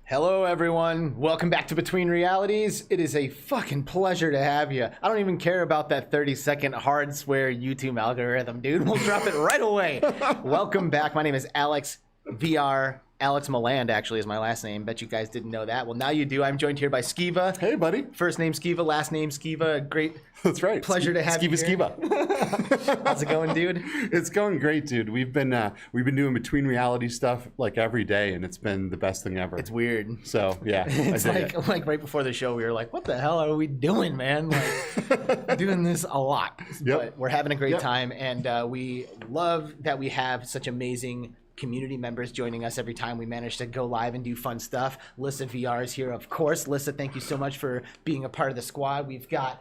Hello, everyone. Welcome back to Between Realities. It is a fucking pleasure to have you. I don't even care about that 30-second hard swear YouTube algorithm, dude. We'll drop it right away. Welcome back. My name is Alex VR. Alex Maland, actually, is my last name. Bet you guys didn't know that. Well, now you do. I'm joined here by Skiva. Hey, buddy. First name Skiva, last name Skiva. Great. That's right. Pleasure to have you here. Skiva. How's it going, dude? It's going great, dude. We've been doing Between Reality stuff like every day, and it's been the best thing ever. It's weird. So yeah, it's like right before the show, we were like, "What the hell are we doing, man? Like doing this a lot." Yep. But we're having a great time, and we love that we have such amazing community members joining us every time we manage to go live and do fun stuff. Lissa VR is here, of course. Lissa, thank you so much for being a part of the squad. We've got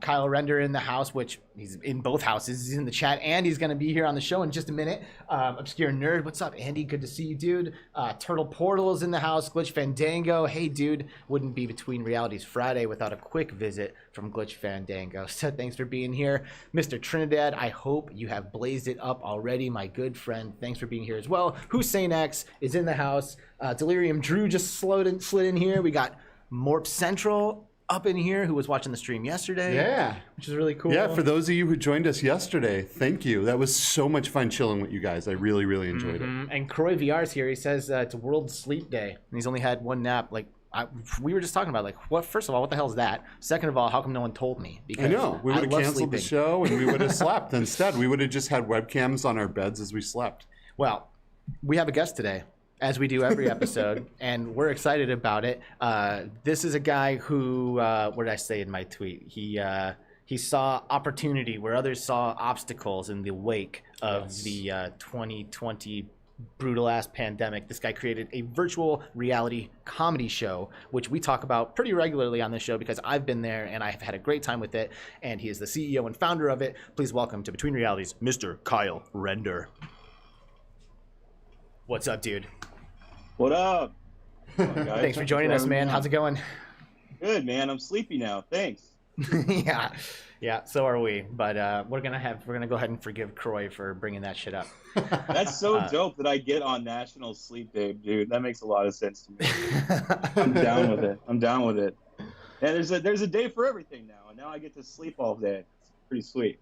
Kyle Render in the house, which he's in both houses. He's in the chat, and he's going to be here on the show in just a minute. Obscure Nerd, what's up, Andy? Good to see you, dude. Turtle Portal is in the house. Glitch Fandango, hey, dude. Wouldn't be Between Realities Friday without a quick visit from Glitch Fandango. So thanks for being here. Mr. Trinidad, I hope you have blazed it up already, my good friend. Thanks for being here as well. Hussein X is in the house. Delirium Drew just slid in here. We got Morp Central up in here, who was watching the stream yesterday. Yeah. Which is really cool. Yeah, for those of you who joined us yesterday, thank you. That was so much fun chilling with you guys. I really, really enjoyed it. And Croy VR's here. He says it's World Sleep Day, and he's only had one nap. Like we were just talking about, like, what? First of all, what the hell is that? Second of all, how come no one told me? Because I know. We would have canceled the show, and we would have slept instead. We would have just had webcams on our beds as we slept. Well, we have a guest today, as we do every episode, and we're excited about it. This is a guy who, what did I say in my tweet? He saw opportunity where others saw obstacles in the wake of the 2020 brutal-ass pandemic. This guy created a virtual reality comedy show, which we talk about pretty regularly on this show because I've been there and I've had a great time with it, and he is the CEO and founder of it. Please welcome to Between Realities, Mr. Kyle Render. What's up, dude? What up? Thanks for joining us, man. How's it going? Good, man. I'm sleepy now. Thanks. Yeah, so are we. But we're gonna go ahead and forgive Croy for bringing that shit up. That's so dope that I get on National Sleep Day, dude. That makes a lot of sense to me. I'm down with it. And there's a day for everything now, and now I get to sleep all day. It's pretty sweet.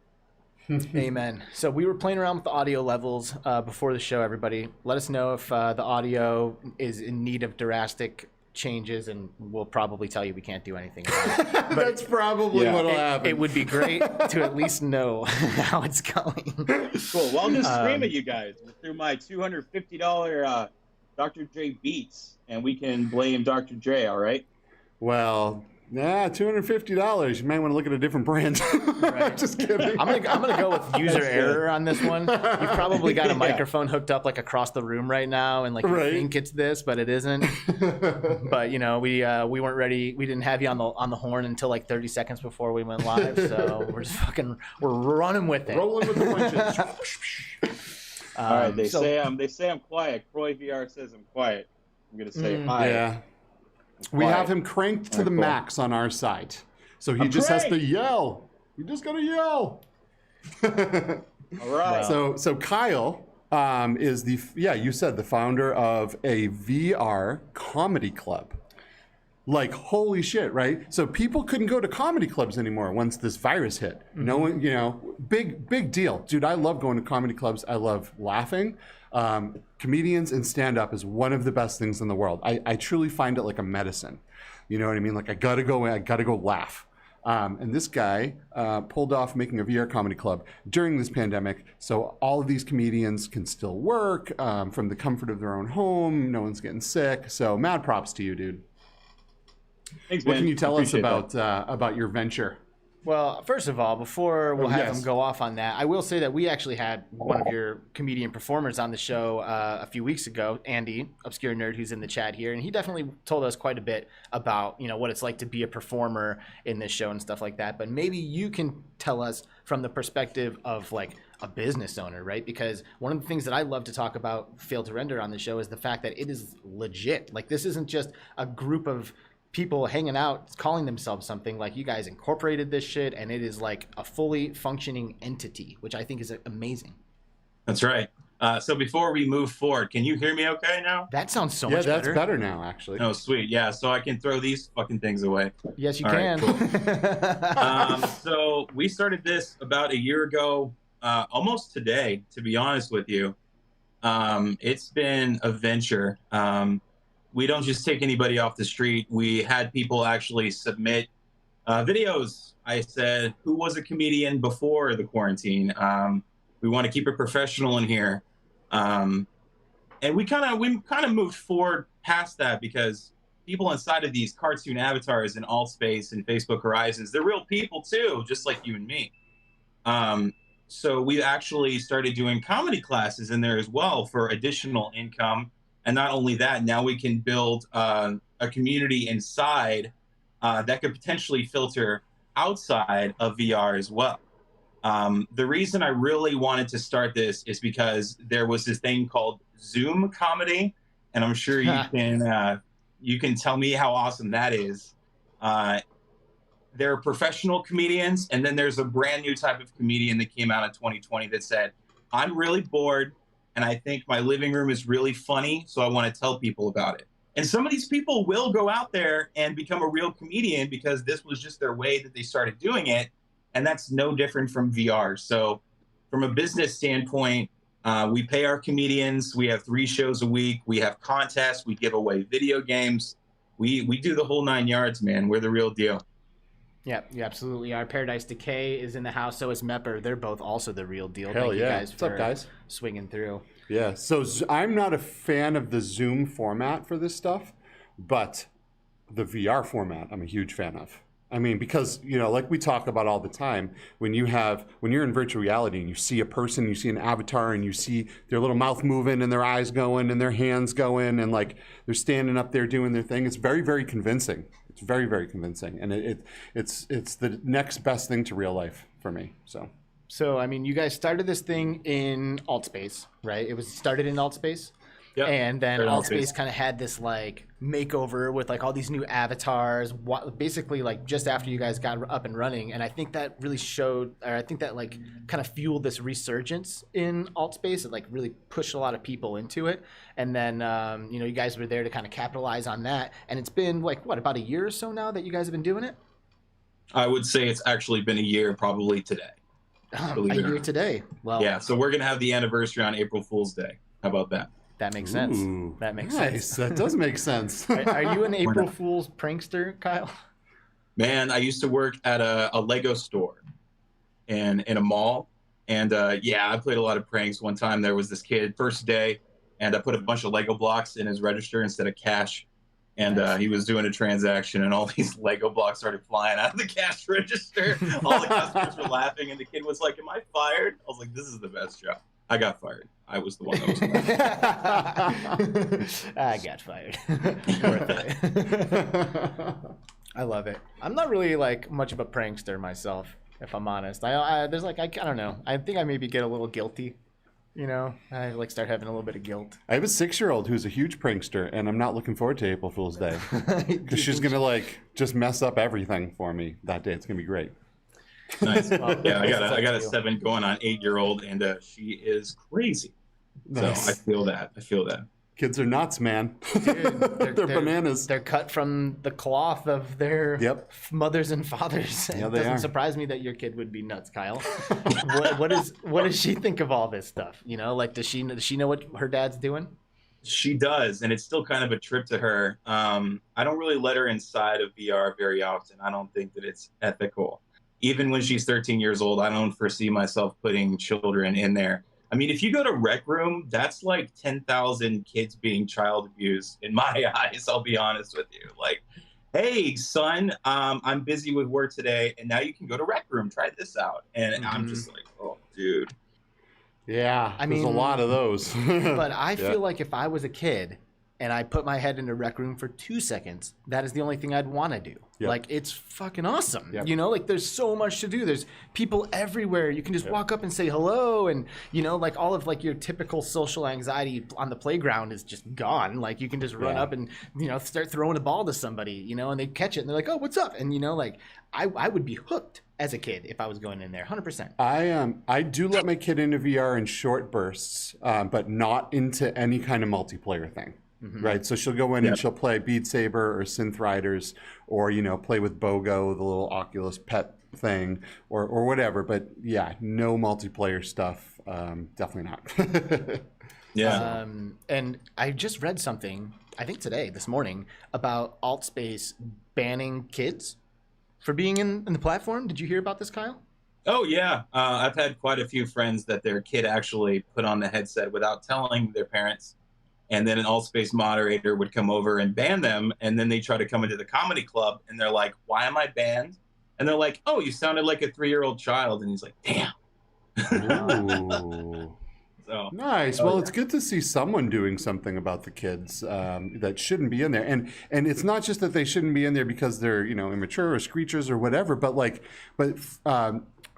Amen. So we were playing around with the audio levels before the show. Everybody, let us know if the audio is in need of drastic changes, and we'll probably tell you we can't do anything about it. But that's probably what'll happen. It would be great to at least know how it's going. Cool. Well, I'll just scream at you guys through my $250 Dr. J Beats, and we can blame Dr. J. All right? Well, $250. You might want to look at a different brand. Right. Just kidding. I'm gonna go with user error on this one. You've probably got a microphone hooked up like across the room right now, and like you think it's this, but it isn't. But you know, we weren't ready. We didn't have you on the horn until like 30 seconds before we went live. So we're just we're running with it. Rolling with the punches. All right. They say I'm quiet. Croy VR says I'm quiet. I'm gonna say hi. Yeah. We have him cranked to the max on our site. So he just has to yell. You just got to yell. All right. So Kyle is you said the founder of a VR comedy club. Like, holy shit, right? So people couldn't go to comedy clubs anymore once this virus hit. No one, big deal. Dude, I love going to comedy clubs. I love laughing. Comedians and stand-up is one of the best things in the world. I truly find it like a medicine. You know what I mean? Like, I gotta go laugh. And this guy pulled off making a VR comedy club during this pandemic, so all of these comedians can still work from the comfort of their own home. No one's getting sick. So mad props to you, dude. Thanks, what man. can you tell us about your venture? Well, first of all, before we'll have him go off on that, I will say that we actually had one of your comedian performers on the show a few weeks ago, Andy, Obscure Nerd, who's in the chat here, and he definitely told us quite a bit about what it's like to be a performer in this show and stuff like that. But maybe you can tell us from the perspective of like a business owner, right? Because one of the things that I love to talk about, Fail to Render, on the show is the fact that it is legit. Like, this isn't just a group of people hanging out calling themselves something. Like, you guys incorporated this shit, and it is like a fully functioning entity, which I think is amazing. That's right. So before we move forward, can you hear me okay now? That sounds so much better. Yeah, that's better now, actually. Oh, sweet. Yeah, so I can throw these fucking things away. Yes, you can. Right, cool. So we started this about a year ago, almost today, to be honest with you. It's been a venture. We don't just take anybody off the street. We had people actually submit videos. I said, who was a comedian before the quarantine? We want to keep it professional in here. And we kind of moved forward past that, because people inside of these cartoon avatars in Alt Space and Facebook Horizons, they're real people too, just like you and me. So we actually started doing comedy classes in there as well for additional income. And not only that, now we can build a community inside that could potentially filter outside of VR as well. The reason I really wanted to start this is because there was this thing called Zoom comedy, and I'm sure you can tell me how awesome that is. There are professional comedians, and then there's a brand new type of comedian that came out in 2020 that said, I'm really bored, and I think my living room is really funny, so I want to tell people about it. And some of these people will go out there and become a real comedian because this was just their way that they started doing it. And that's no different from VR. So from a business standpoint, we pay our comedians. We have 3 shows a week. We have contests. We give away video games. We do the whole 9 yards, man. We're the real deal. Yeah, you absolutely are. Paradise Decay is in the house. So is Mepper. They're both also the real deal. Hell Thank you guys What's up, guys? Swinging through. Yeah, so I'm not a fan of the Zoom format for this stuff, but the VR format I'm a huge fan of. I mean, because, like we talk about all the time, when you're in virtual reality and you see a person, you see an avatar, and you see their little mouth moving and their eyes going and their hands going, and like they're standing up there doing their thing, it's very, very convincing. It's very, very convincing, and it's the next best thing to real life for me. So I mean, you guys started this thing in Alt Space, right? It was started in Alt Space. Yep. And then Very Altspace kind of had this like makeover with like all these new avatars, basically like just after you guys got up and running. And I think that really showed, or I think that like kind of fueled this resurgence in Altspace. It like really pushed a lot of people into it. And then, you know, you guys were there to kind of capitalize on that. And it's been like, what, about a year or so now that you guys have been doing it? I would say it's actually been a year probably today. A year today. Well, yeah, so we're going to have the anniversary on April Fool's Day. How about that? That makes sense. Ooh, that makes nice. sense. That does make sense. Are you an April Fool's prankster, Kyle? Man, I used to work at a Lego store in a mall. And yeah, I played a lot of pranks. One time there was this kid, first day, and I put a bunch of Lego blocks in his register instead of cash. And he was doing a transaction, and all these Lego blocks started flying out of the cash register. All the customers were laughing, and the kid was like, "Am I fired?" I was like, "This is the best job." I got fired. I was the one that was fired. I got fired. Worth it. I love it. I'm not really like much of a prankster myself, if I'm honest. There's like I don't know. I think I maybe get a little guilty. You know, I like start having a little bit of guilt. I have a 6-year-old who's a huge prankster, and I'm not looking forward to April Fool's Day because she's gonna like just mess up everything for me that day. It's gonna be great. Nice. Well, yeah, I got a 7 going on 8-year-old, and she is crazy. Nice. So I feel that. Kids are nuts, man. Dude, they're bananas. They're cut from the cloth of their mothers and fathers. Yeah, It they doesn't are. surprise me that your kid would be nuts, Kyle. what does she think of all this stuff? You know, like does she know what her dad's doing? She does, and it's still kind of a trip to her. I don't really let her inside of VR very often. I don't think that it's ethical. Even when she's 13 years old, I don't foresee myself putting children in there. I mean, if you go to Rec Room, that's like 10,000 kids being child abused in my eyes, I'll be honest with you. Like, hey, son, I'm busy with work today, and now you can go to Rec Room. Try this out. And I'm just like, oh, dude. Yeah, I there's mean, a lot of those. But I feel like if I was a kid and I put my head into Rec Room for 2 seconds, that is the only thing I'd want to do. Yep. Like, it's fucking awesome. Yep. You know, like there's so much to do. There's people everywhere. You can just walk up and say hello. And, you know, like all of like your typical social anxiety on the playground is just gone. Like you can just run up and, you know, start throwing a ball to somebody, you know, and they catch it and they're like, oh, what's up? And, you know, like I would be hooked as a kid if I was going in there, 100%. I do let my kid into VR in short bursts, but not into any kind of multiplayer thing. Right, so she'll go in and she'll play Beat Saber or Synth Riders, or you know, play with BOGO, the little Oculus pet thing, or whatever. But yeah, no multiplayer stuff. Definitely not. Yeah. And I just read something, I think this morning, about Altspace banning kids for being in the platform. Did you hear about this, Kyle? Oh, yeah. I've had quite a few friends that their kid actually put on the headset without telling their parents. And then an Altspace moderator would come over and ban them. And then they try to come into the comedy club and they're like, why am I banned? And they're like, oh, you sounded like a 3-year-old child. And he's like, damn. Ooh. So, Nice. Well, it's good to see someone doing something about the kids that shouldn't be in there. And it's not just that they shouldn't be in there because they're, you know, immature or screechers or whatever, but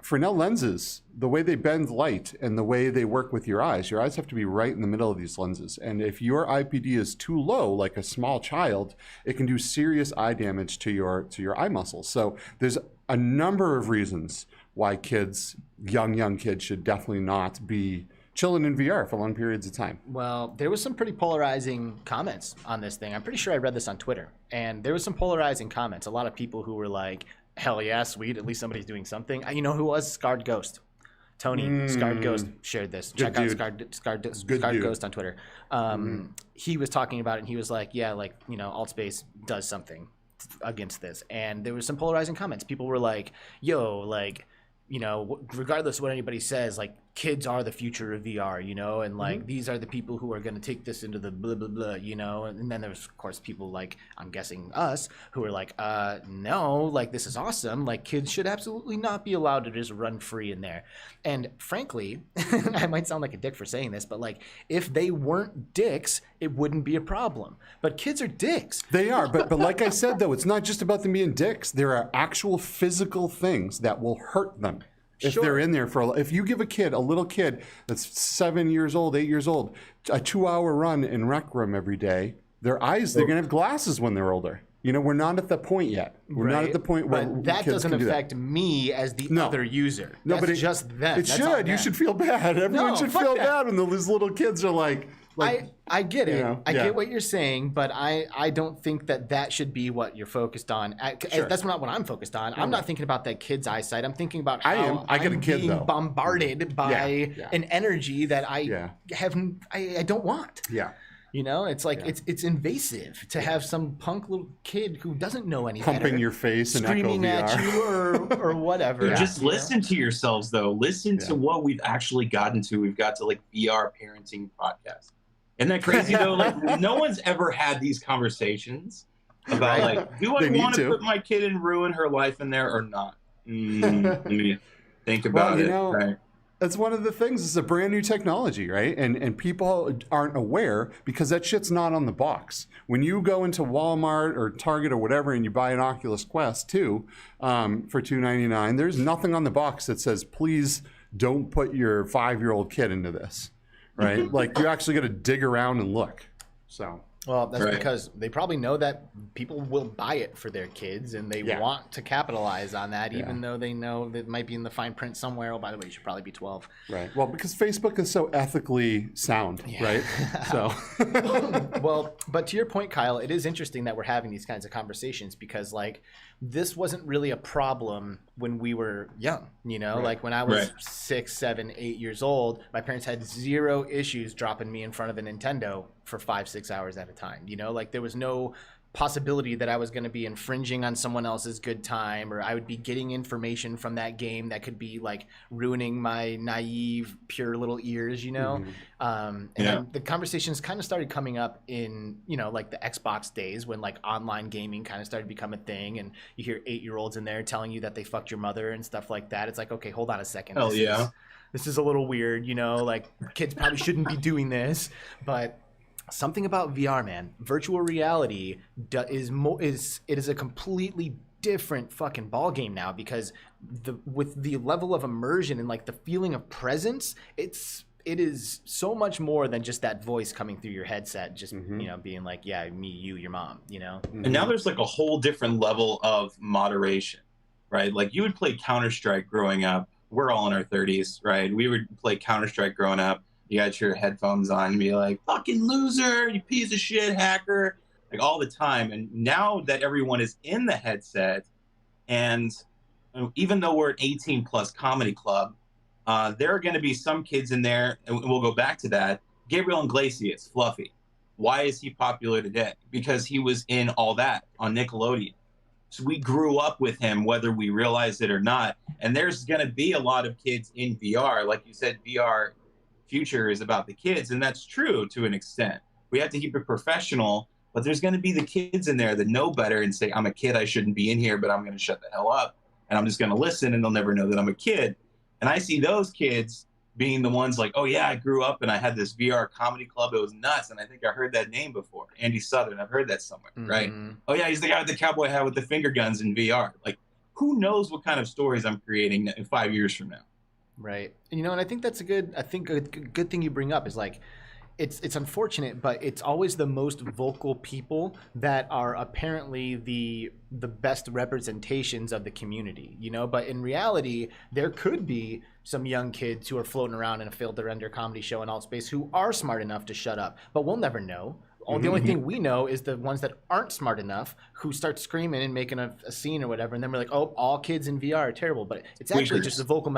Fresnel lenses, the way they bend light and the way they work with your eyes have to be right in the middle of these lenses. And if your IPD is too low, like a small child, it can do serious eye damage to your eye muscles. So there's a number of reasons why kids, young kids, should definitely not be chilling in VR for long periods of time. Well, there was some pretty polarizing comments on this thing. I'm pretty sure I read this on Twitter. And there was some polarizing comments. A lot of people who were like, hell yeah, sweet, at least somebody's doing something. You know who was? Scarred Ghost. Tony, Scarred Ghost, shared this. Good Check dude. out Scarred Good dude. Ghost on Twitter. He was talking about it, and he was like, yeah, like, you know, Altspace does something against this. And there was some polarizing comments. People were like, yo, like, you know, regardless of what anybody says, like, kids are the future of VR, you know, and like these are the people who are going to take this into the blah blah blah, you know. And then there's of course people like, I'm guessing us, who are like, no, like this is awesome, like kids should absolutely not be allowed to just run free in there. And frankly, I might sound like a dick for saying this, but like if they weren't dicks, it wouldn't be a problem. But kids are dicks. They are, but like I said though, it's not just about them being dicks. There are actual physical things that will hurt them. if they're in there if you give a little kid that's 7 years old, 8 years old, a 2-hour run in rec room every day, they're going to have glasses when they're older. You know, we're not at the point yet. We're not at the point where but that kids doesn't can do affect me as the other user. No, That's but just them. It should. You should feel bad. Everyone should feel bad when those little kids are like I get it. You know, I get what you're saying, but I don't think that should be what you're focused on. That's not what I'm focused on. I'm not thinking about that kid's eyesight. I'm thinking about how I'm being bombarded by an energy that I don't want. Yeah. You know, it's like it's invasive to have some punk little kid who doesn't know any better pumping your face and screaming at you or whatever. Just listen to yourselves, though. Listen to what we've actually gotten to. We've got to like VR parenting podcast. Isn't that crazy though? Like no one's ever had these conversations about like, do I want to put my kid and ruin her life in there or not? Let me think about it. Right. That's one of the things. It's a brand new technology, right? And people aren't aware because that shit's not on the box. When you go into Walmart or Target or whatever and you buy an Oculus Quest 2 for $299, there's nothing on the box that says, please don't put your 5-year-old kid into this, right? Like you actually got to dig around and look. So. Well, that's because they probably know that people will buy it for their kids and they want to capitalize on that, even though they know that it might be in the fine print somewhere. Oh, by the way, you should probably be 12. Right. Well, because Facebook is so ethically sound, right? So. Well, but to your point, Kyle, it is interesting that we're having these kinds of conversations because, like, this wasn't really a problem when we were young, you know? Like, when I was 6, 7, 8 years old, my parents had zero issues dropping me in front of a Nintendo for 5, 6 hours at a time, you know? Like, there was no possibility that I was going to be infringing on someone else's good time, or I would be getting information from that game that could be like ruining my naive, pure little ears, you know? And then the conversations kind of started coming up in, you know, like the Xbox days when like online gaming kind of started to become a thing, and you hear 8-year-olds in there telling you that they fucked your mother and stuff like that. It's like, okay, hold on a second. This is a little weird, you know, like kids probably shouldn't be doing this, but something about VR, man, virtual reality is a completely different fucking ball game now, because with the level of immersion and like the feeling of presence, it is so much more than just that voice coming through your headset, just you know, being like, yeah, me, you, your mom, you know. And now there's like a whole different level of moderation, right? Like you would play Counter-Strike growing up. We're all in our 30s, right? We would play Counter-Strike growing up. You got your headphones on and be like, fucking loser, you piece of shit, hacker, like all the time. And now that everyone is in the headset, and even though we're an 18 plus comedy club, there are going to be some kids in there, and we'll go back to that. Gabriel Iglesias, Fluffy. Why is he popular today? Because he was in All That on Nickelodeon. So we grew up with him, whether we realize it or not. And there's going to be a lot of kids in VR. Like you said, VR future is about the kids, and that's true to an extent. We have to keep it professional, but there's going to be the kids in there that know better and say, I'm a kid, I shouldn't be in here, but I'm going to shut the hell up, and I'm just going to listen, and they'll never know that I'm a kid. And I see those kids being the ones like, oh yeah, I grew up and I had this VR comedy club, it was nuts, and I think I heard that name before, Andy Southern, I've heard that somewhere, right? Oh yeah, he's the guy with the cowboy hat with the finger guns in VR. Like, who knows what kind of stories I'm creating in 5 years from now. Right. And, you know, and I think that's a good thing you bring up is like, it's unfortunate, but it's always the most vocal people that are apparently the best representations of the community, you know? But in reality, there could be some young kids who are floating around in a filter-render comedy show in alt space who are smart enough to shut up, but we'll never know. The only thing we know is the ones that aren't smart enough who start screaming and making a scene or whatever, and then we're like, oh, all kids in VR are terrible. But it's actually just the vocal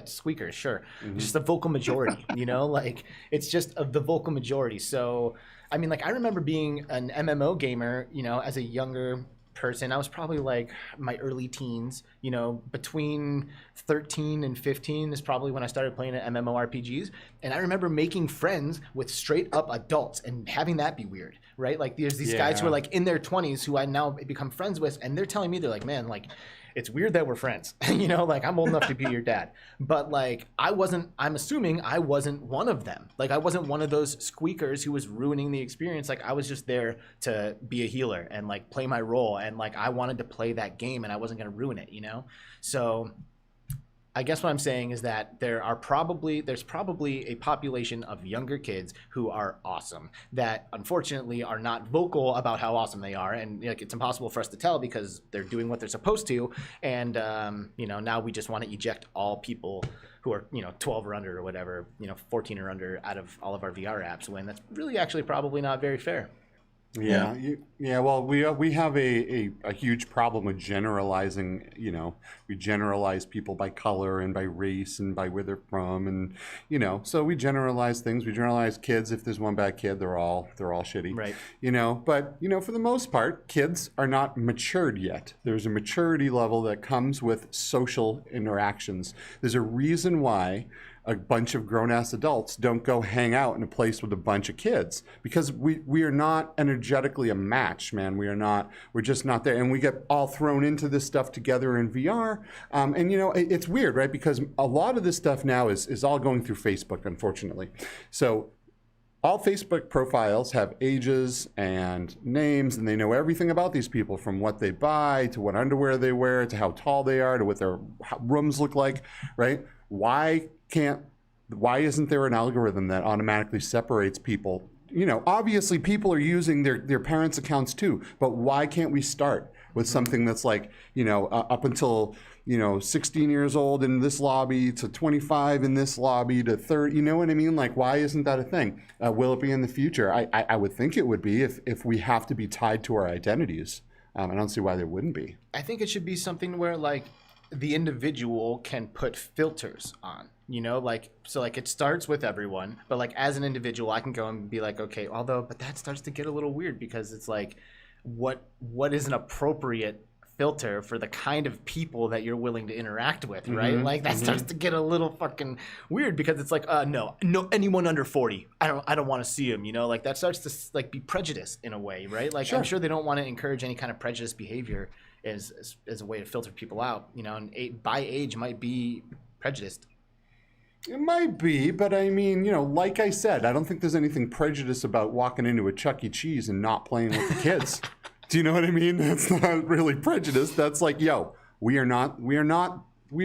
squeakers, sure. Just the vocal majority, you know? Like, it's just the vocal majority. So, I mean, like, I remember being an MMO gamer, you know, as a younger person. I was probably like my early teens, you know, between 13 and 15 is probably when I started playing MMORPGs. And I remember making friends with straight up adults and having that be weird, right? Like there's these guys who are like in their 20s who I now become friends with, and they're telling me, they're like, man, like, it's weird that we're friends, you know, like I'm old enough to be your dad, but like I'm assuming I wasn't one of them. Like I wasn't one of those squeakers who was ruining the experience. Like I was just there to be a healer and like play my role. And like, I wanted to play that game and I wasn't going to ruin it, you know? So I guess what I'm saying is that there's probably a population of younger kids who are awesome that unfortunately are not vocal about how awesome they are, and like it's impossible for us to tell because they're doing what they're supposed to, and now we just want to eject all people who are 12 or under or whatever, 14 or under out of all of our VR apps, when that's really actually probably not very fair. Yeah, well, we have a huge problem with generalizing. We generalize people by color and by race and by where they're from, and so we generalize things. We generalize kids. If there's one bad kid, they're all shitty, Right? But for the most part, kids are not matured yet. There's a maturity level that comes with social interactions. There's a reason why a bunch of grown-ass adults don't go hang out in a place with a bunch of kids, because we are not energetically a match, man. We're just not there, and we get all thrown into this stuff together in VR. It's weird, right? Because a lot of this stuff now is all going through Facebook, unfortunately. So all Facebook profiles have ages and names, and they know everything about these people, from what they buy to what underwear they wear to how tall they are to what their rooms look like, right? Why isn't there an algorithm that automatically separates people? Obviously people are using their parents' accounts too, but why can't we start with something that's like, up until, 16 years old in this lobby to 25 in this lobby to 30, you know what I mean? Like, why isn't that a thing? Will it be in the future? I would think it would be if we have to be tied to our identities. I don't see why there wouldn't be. I think it should be something where like the individual can put filters on, so like it starts with everyone, but like as an individual, I can go and be like, okay, but that starts to get a little weird, because it's like, what is an appropriate filter for the kind of people that you're willing to interact with, right? Like that starts to get a little fucking weird, because it's like, no, anyone under 40, I don't want to see them, like that starts to like be prejudice in a way, right? Like I'm sure they don't want to encourage any kind of prejudice behavior as a way to filter people out, and by age might be prejudiced. It might be, but I mean, like I said, I don't think there's anything prejudiced about walking into a Chuck E. Cheese and not playing with the kids. Do you know what I mean? That's not really prejudice. That's like, we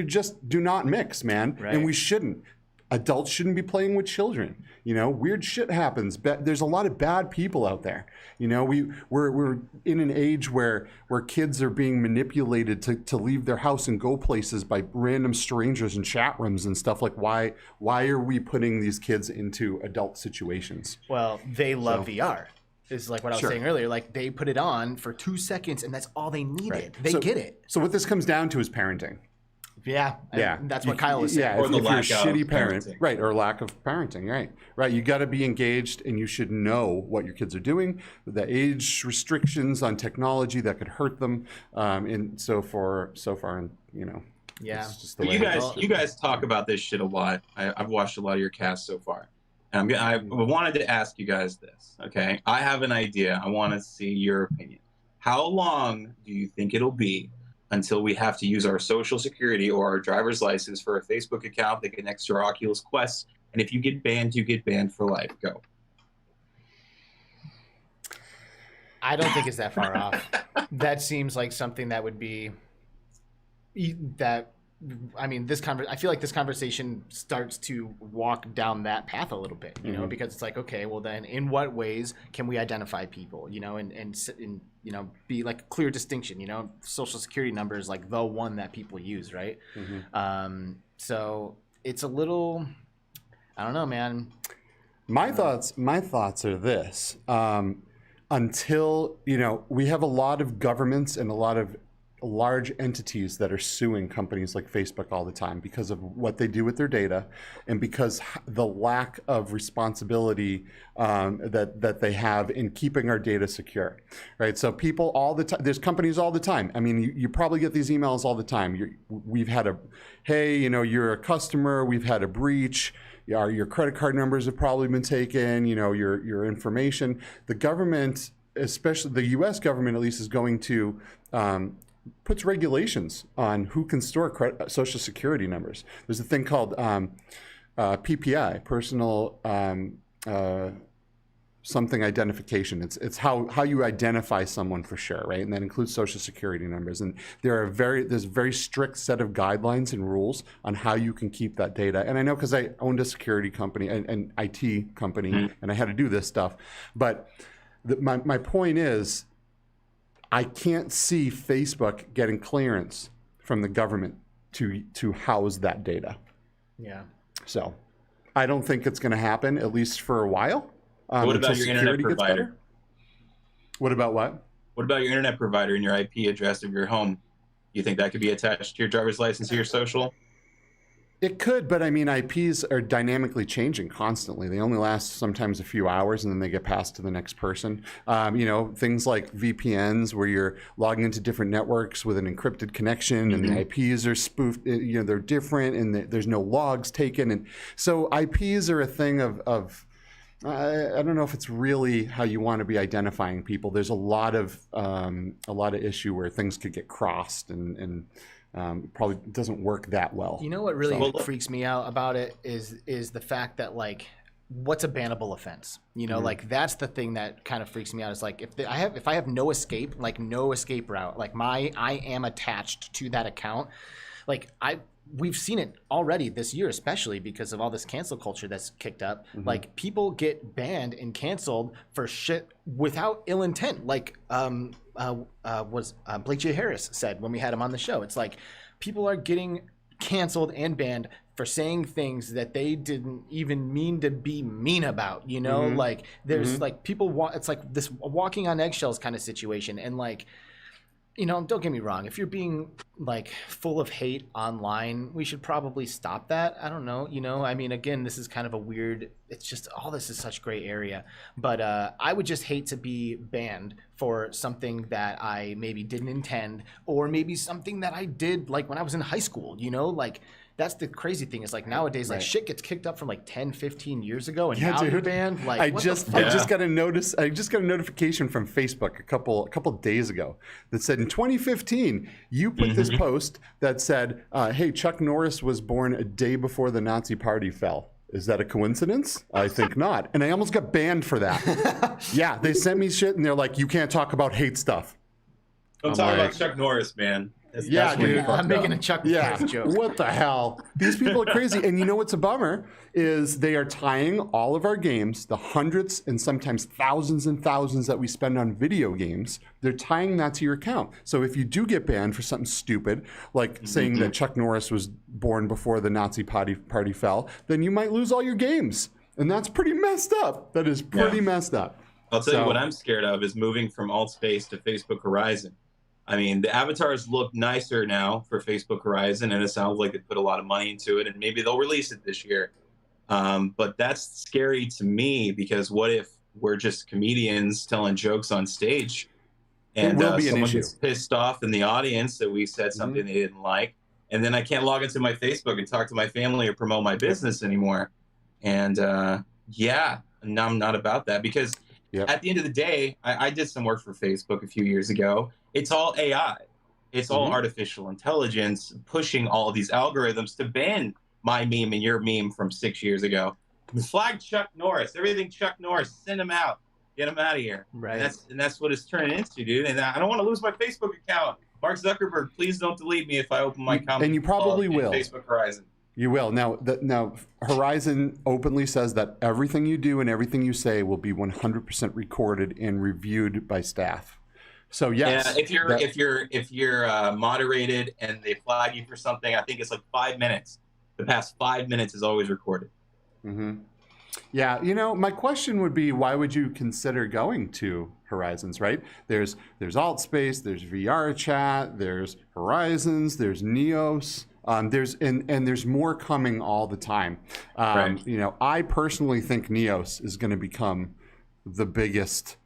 just do not mix, man. Right. And we shouldn't. Adults shouldn't be playing with children. Weird shit happens. There's a lot of bad people out there. We're in an age where kids are being manipulated to leave their house and go places by random strangers in chat rooms and stuff. Like, why are we putting these kids into adult situations? Well, they love VR. Is like what I was saying earlier. Like they put it on for 2 seconds, and that's all they needed. Right. They get it. So what this comes down to is parenting. Yeah. That's what Kyle was saying. Yeah, if you're a shitty parent, right, or lack of parenting, right. You got to be engaged, and you should know what your kids are doing, the age restrictions on technology that could hurt them, and so far, and Yeah. it's just the But way you guys talk about this shit a lot. I've watched a lot of your casts so far. And I wanted to ask you guys this, okay? I have an idea. I want to see your opinion. How long do you think it'll be until we have to use our social security or our driver's license for a Facebook account that connects to our Oculus Quest? And if you get banned, you get banned for life. Go. I don't think it's that far off. That seems like something that would be I feel like this conversation starts to walk down that path a little bit, because it's like, okay, well then in what ways can we identify people, and be like a clear distinction, social security number is like the one that people use, right? So it's a little, I don't know, man. My thoughts are this. Until, we have a lot of governments and a lot of large entities that are suing companies like Facebook all the time because of what they do with their data, and because the lack of responsibility that they have in keeping our data secure, right? So people all the time, there's companies all the time. I mean, you probably get these emails all the time. We've had hey, you're a customer, we've had a breach. Your credit card numbers have probably been taken, your information. The government, especially the US government at least, is going to puts regulations on who can store social security numbers. There's a thing called PPI, personal something identification. It's how you identify someone for sure, right? And that includes social security numbers. And there's a very strict set of guidelines and rules on how you can keep that data. And I know because I owned a security company, an IT company, and I had to do this stuff. But my point is, I can't see Facebook getting clearance from the government to house that data. Yeah. So I don't think it's going to happen, at least for a while. What about your internet provider? What about what? What about your internet provider and your IP address of your home? You think that could be attached to your driver's license or your social? It could, but I mean, IPs are dynamically changing constantly. They only last sometimes a few hours, and then they get passed to the next person. Things like VPNs, where you're logging into different networks with an encrypted connection, and the IPs are spoofed. They're different, and there's no logs taken, and so IPs are a thing of I don't know if it's really how you want to be identifying people. There's a lot of issue where things could get crossed and probably doesn't work that well. You know what really freaks me out about it is the fact that, like, what's a bannable offense? Like, that's the thing that kind of freaks me out. Is like, if I have no escape route, like I am attached to that account, like we've seen it already this year, especially because of all this cancel culture that's kicked up. Like, people get banned and canceled for shit without ill intent. Like Blake J. Harris said when we had him on the show. It's like people are getting canceled and banned for saying things that they didn't even mean to be mean about. Like there's like people it's like this walking on eggshells kind of situation. And like, don't get me wrong. If you're being like full of hate online, we should probably stop that. I don't know. I mean, again, this is kind of a weird, it's just all this is such gray area. But I would just hate to be banned for something that I maybe didn't intend, or maybe something that I did like when I was in high school, like. That's the crazy thing is, like, nowadays, like, shit gets kicked up from like 10, 15 years ago, and now you're banned. Like, I just got a notification from Facebook a couple days ago that said in 2015 you put this post that said, "Hey, Chuck Norris was born a day before the Nazi Party fell. Is that a coincidence? I think not." And I almost got banned for that. Yeah, they sent me shit, and they're like, "You can't talk about hate stuff." Don't talk about Chuck Norris, man. That's dude. I'm making a Chuck Norris joke. What the hell? These people are crazy. And you know what's a bummer is they are tying all of our games, the hundreds and sometimes thousands and thousands that we spend on video games, they're tying that to your account. So if you do get banned for something stupid, like saying that Chuck Norris was born before the Nazi party fell, then you might lose all your games. And that's pretty messed up. That is pretty messed up. I'll tell you what I'm scared of is moving from Altspace to Facebook Horizon. I mean, the avatars look nicer now for Facebook Horizon, and it sounds like they put a lot of money into it, and maybe they'll release it this year. But that's scary to me, because what if we're just comedians telling jokes on stage, and someone gets pissed off in the audience that we said something they didn't like, and then I can't log into my Facebook and talk to my family or promote my business anymore. And I'm not about that, because at the end of the day, I did some work for Facebook a few years ago. It's all AI. It's all artificial intelligence pushing all of these algorithms to ban my meme and your meme from 6 years ago. Flag Chuck Norris. Everything Chuck Norris. Send him out. Get him out of here. Right. And that's what it's turning into, dude. And I don't want to lose my Facebook account. Mark Zuckerberg, please don't delete me if I open my comment. And you probably will. Facebook Horizon. You will. Now, Horizon openly says that everything you do and everything you say will be 100% recorded and reviewed by staff. So yes. Yeah, if you're moderated and they flag you for something, I think it's like 5 minutes. The past 5 minutes is always recorded. Yeah, my question would be, why would you consider going to Horizons, right? There's Altspace, there's VR Chat, there's Horizons, there's Neos. There's more coming all the time. I personally think Neos is going to become the biggest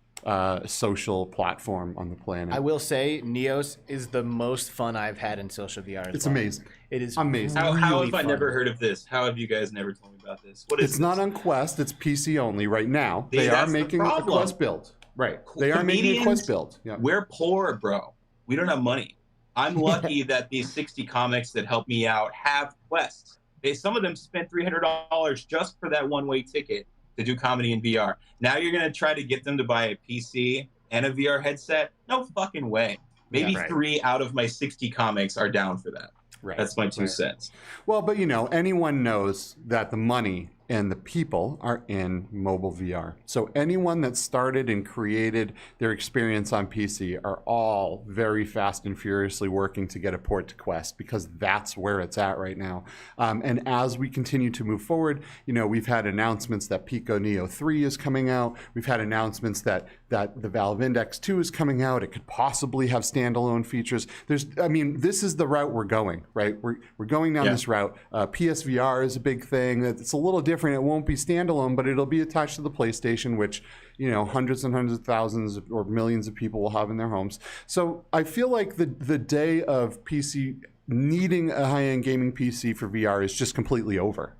social platform on the planet. I will say Neos is the most fun I've had in social VR. It's amazing. It is amazing. How have I fun. never heard of this? How have you guys never told me about this? What is It's not on Quest. It's PC only right now. See, they are that's the making a problem. Quest build. Right. They are making a Quest build. Yeah. We're poor, bro. We don't have money. I'm lucky that these 60 comics that help me out have quests. Some of them spent $300 just for that one-way ticket to do comedy in VR. Now you're gonna try to get them to buy a PC and a VR headset? No fucking way. Maybe 3 out of my 60 comics are down for that. Right. That's my 2 cents. Well, but anyone knows that the money and the people are in mobile VR. So anyone that started and created their experience on PC are all very fast and furiously working to get a port to Quest, because that's where it's at right now. And as we continue to move forward, we've had announcements that Pico Neo 3 is coming out. We've had announcements that the Valve Index 2 is coming out. It could possibly have standalone features. This is the route we're going, right? We're going down this route. PSVR is a big thing. It's a little different. It won't be standalone, but it'll be attached to the PlayStation, which hundreds and hundreds of thousands or millions of people will have in their homes. So I feel like the day of PC needing a high-end gaming PC for VR is just completely over,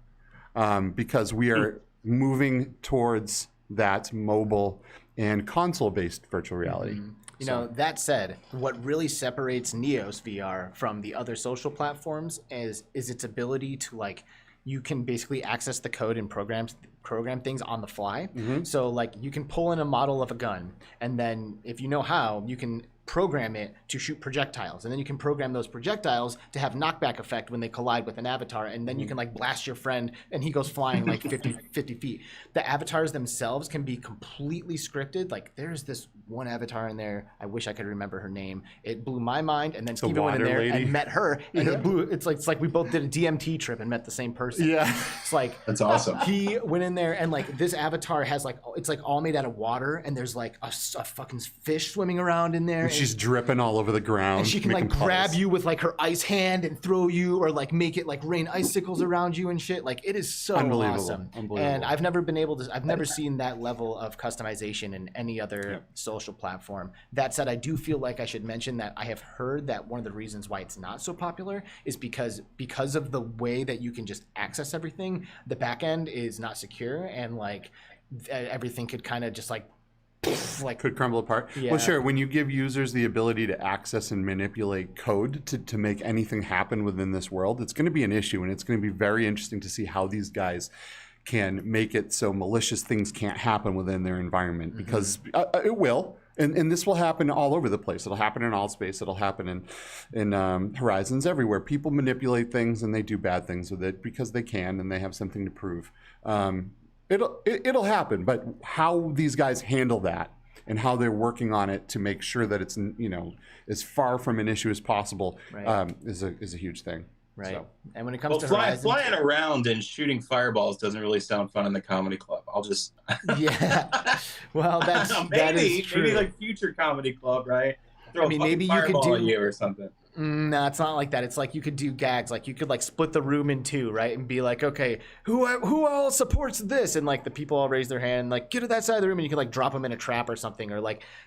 because we are moving towards that mobile and console-based virtual reality. That said, what really separates Neos VR from the other social platforms is its ability to you can basically access the code and program things on the fly. So you can pull in a model of a gun, and then if you know how, you can program it to shoot projectiles, and then you can program those projectiles to have knockback effect when they collide with an avatar, and then you can blast your friend and he goes flying 50 feet. The avatars themselves can be completely scripted. There's this one avatar in there, I wish I could remember her name. It blew my mind, and then Steven went in there and met her, and it's like we both did a DMT trip and met the same person. It's that's awesome. He went in there, and this avatar has it's all made out of water, and there's a fucking fish swimming around in there. She's dripping all over the ground. And she can grab you with her ice hand and throw you, or make it rain icicles around you and shit. It is so awesome. And I've never seen that level of customization in any other social platform. That said, I do feel like I should mention that I have heard that one of the reasons why it's not so popular is because of the way that you can just access everything. The back end is not secure, and everything could kind of just could crumble apart. Well, sure. When you give users the ability to access and manipulate code to make anything happen within this world, it's going to be an issue, and it's going to be very interesting to see how these guys can make it so malicious things can't happen within their environment, because it will. And this will happen all over the place. It'll happen in Allspace. It'll happen in Horizons, everywhere. People manipulate things, and they do bad things with it because they can, and they have something to prove. It'll happen, but how these guys handle that and how they're working on it to make sure that it's as far from an issue as possible is a huge thing. Right. So. And when it comes to Horizons, flying around and shooting fireballs doesn't really sound fun in the comedy club. I'll just well, that is true. Maybe future comedy club, right? Throw a maybe you could fireball do at you or something. No, it's not like that. It's you could do gags. You could split the room in two, right? And be okay, who all supports this? And the people all raise their hand, get to that side of the room, and you can drop them in a trap or something, or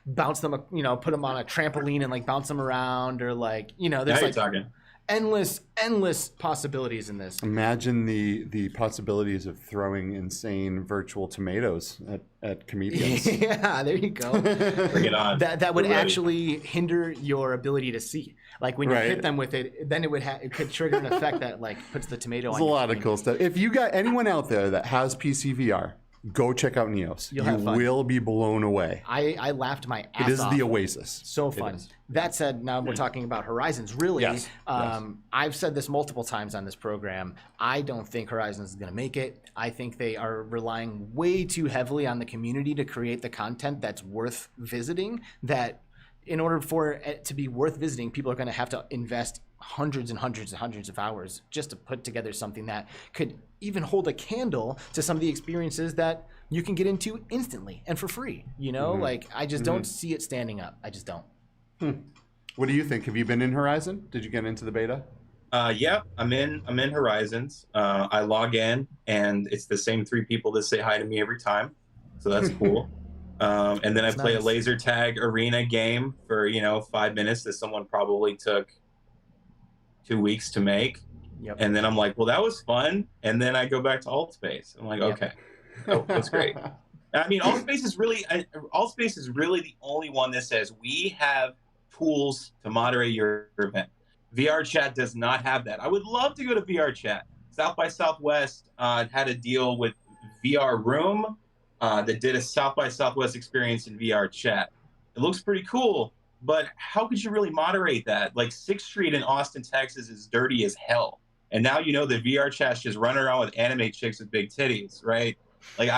bounce them, put them on a trampoline and bounce them around, or there's talking. endless possibilities in this. Imagine the possibilities of throwing insane virtual tomatoes at comedians. Yeah, there you go. Bring it on. That would actually hinder your ability to see. When you hit them with it, then it could trigger an effect that puts the tomato on. There's a lot of cool stuff. If you got anyone out there that has PC VR, go check out Neos. You will be blown away. I laughed my ass off. It is the oasis. So fun. That said, now we're talking about Horizons. Really, yes. I've said this multiple times on this program. I don't think Horizons is going to make it. I think they are relying way too heavily on the community to create the content that's worth visiting. That in order for it to be worth visiting, people are going to have to invest hundreds and hundreds and hundreds of hours just to put together something that could even hold a candle to some of the experiences that you can get into instantly and for free. I just don't see it standing up. I just don't. What do you think? Have you been in Horizon? Did you get into the beta? Yeah, I'm in Horizons. I log in, and it's the same 3 people that say hi to me every time, so that's cool. And then I play a laser tag arena game for 5 minutes that someone probably took 2 weeks to make. Yep. And then I'm like, well, that was fun. And then I go back to Altspace. I'm like, okay, that's great. Altspace is really the only one that says we have tools to moderate your event. VR Chat does not have that. I would love to go to VR Chat. South by Southwest had a deal with VR room that did a South by Southwest experience in VR chat. It looks pretty cool, but how could you really moderate that? Like 6th Street in Austin, Texas is dirty as hell. And now you know that VR chat's just running around with anime chicks with big titties, right? Like,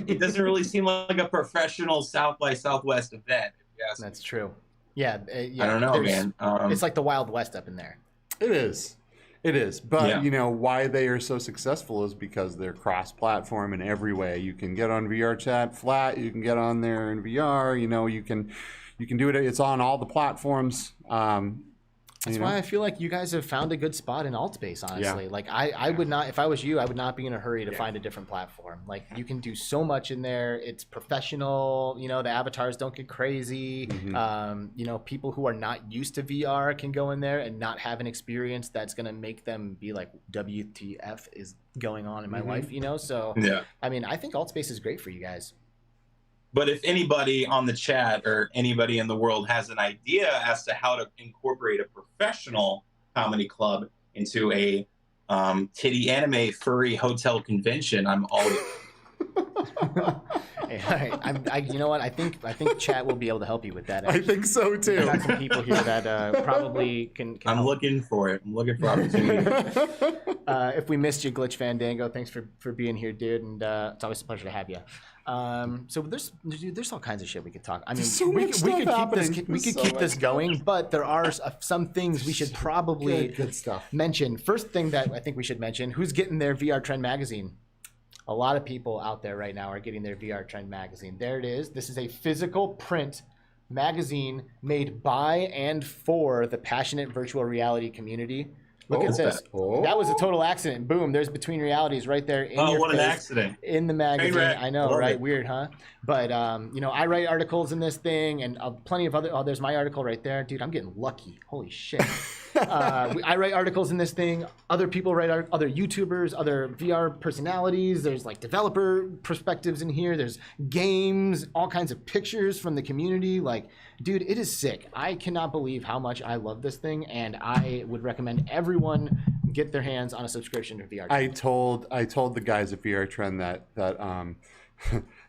it doesn't really seem like a professional South by Southwest event. Yes, That's true. Yeah, I don't know, man. It's like the Wild West up in there. It is. It is. But, you know, why they are so successful is because they're cross-platform in every way. You can get on VR chat flat. You can get on there in VR. You know, you can do it. It's on all the platforms. That's why I feel like you guys have found a good spot in alt space, honestly. Yeah. Like I would not, if I was you, I would not be in a hurry to find a different platform. Like you can do so much in there. It's professional. You know, the avatars don't get crazy. You know, people who are not used to VR can go in there and not have an experience that's going to make them be like, WTF is going on in my life, you know? So, I mean, I think alt space is great for you guys. But if anybody on the chat or anybody in the world has an idea as to how to incorporate a professional comedy club into a titty anime furry hotel convention, I'm all Hey, all right. You know what? I think chat will be able to help you with that. Actually. I think so too. We've got some people here that probably can I'm help. Looking for it. I'm looking for opportunity. If we missed you, Glitch Fandango, thanks for being here, dude. And it's always a pleasure to have you. So there's all kinds of shit we could talk. I mean, we could keep this going, but there are some things we should probably good stuff. mention. First thing that I think we should mention: who's getting their VR Trend magazine? A lot of people out there right now are getting their VR Trend magazine. There it is. This is a physical print magazine made by and for the passionate virtual reality community. Look at this. That was a total accident. Boom. There's Between Realities right there in your what face, an accident. in the magazine. I know, Love right? it. Weird, huh? But, you know, I write articles in this thing and plenty of other, there's my article right there. Dude, I'm getting lucky. Holy shit. I write articles in this thing. Other people write, other YouTubers, other VR personalities. There's like developer perspectives in here. There's games, all kinds of pictures from the community. Like, dude, it is sick. I cannot believe how much I love this thing, and I would recommend everyone get their hands on a subscription to VR Trend. I told the guys at VR Trend that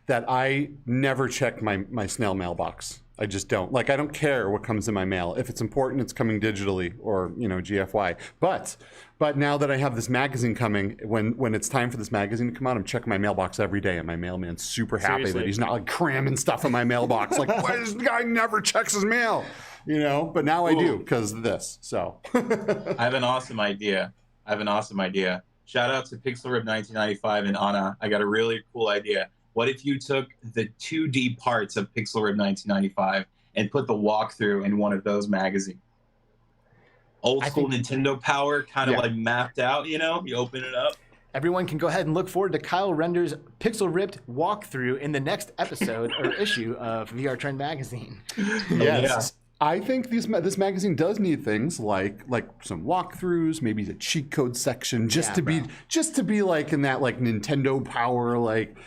that I never check my snail mailbox. I just don't. Like, I don't care what comes in my mail. If it's important, it's coming digitally or, you know, GFY. But now that I have this magazine coming, when it's time for this magazine to come out, I'm checking my mailbox every day, and my mailman's super happy that he's not like cramming stuff in my mailbox. Like, why this guy never checks his mail? You know, but now I do because of this. So I have an awesome idea. Shout out to PixelRib1995 and Anna. I got a really cool idea. What if you took the 2D parts of PixelRib 1995 and put the walkthrough in one of those magazines? Old school Nintendo Power, kind of like mapped out, you know? You open it up. Everyone can go ahead and look forward to Kyle Render's Pixel Ripped walkthrough in the next episode or issue of VR Trend magazine. Yes. I think this magazine does need things like some walkthroughs, maybe a cheat code section, just to be like in that like Nintendo Power like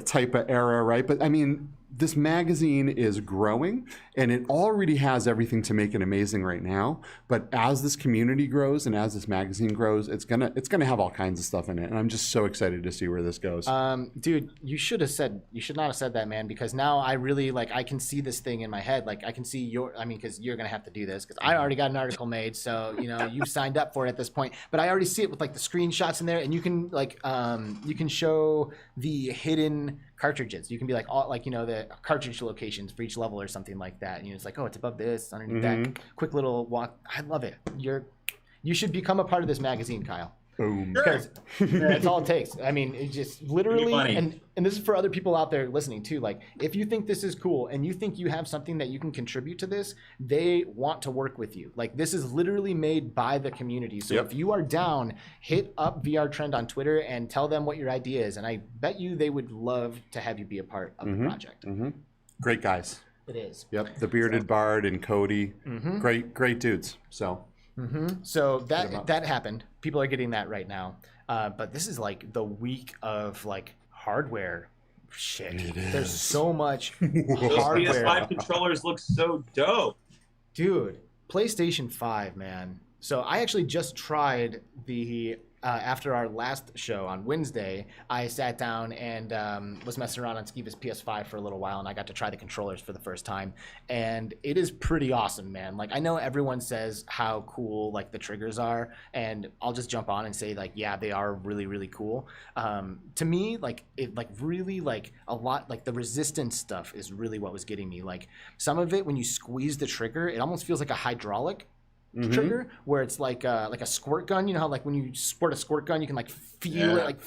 type of era, right? But I mean, this magazine is growing, and it already has everything to make it amazing right now. But as this community grows and as this magazine grows, it's gonna have all kinds of stuff in it, and I'm just so excited to see where this goes. Dude, you should not have said that, man, because now I really I can see this thing in my head. Like I can see because you're gonna have to do this because I already got an article made, so you know you signed up for it at this point. But I already see it with like the screenshots in there, and you can you can show the hidden cartridges. You can be like the cartridge locations for each level or something like that. And it's like, oh, it's above this, underneath that. Quick little walk. I love it. You should become a part of this magazine, Kyle. Boom. Because that's all it takes. I mean, it just literally, and this is for other people out there listening too. Like, if you think this is cool and you think you have something that you can contribute to this, they want to work with you. Like, this is literally made by the community. So if you are down, hit up VR Trend on Twitter and tell them what your idea is. And I bet you they would love to have you be a part of the project. Great guys. It is. Yep. The Bearded Bard and Cody. Great dudes. So. So that happened. People are getting that right now. But this is like the week of like hardware shit. There's so much hardware. Those PS5 controllers look so dope. Dude, PlayStation 5, man. So I actually just tried the after our last show on Wednesday, I sat down and was messing around on Skiva's PS5 for a little while, and I got to try the controllers for the first time, and it is pretty awesome, man. Like, I know everyone says how cool like the triggers are, and I'll just jump on and say like, yeah, they are really, really cool. To me, like it like really like a lot like the resistance stuff is really what was getting me. Like some of it when you squeeze the trigger, it almost feels like a hydraulic trigger where it's like a squirt gun. You know how like when you squirt a squirt gun, you can like feel it like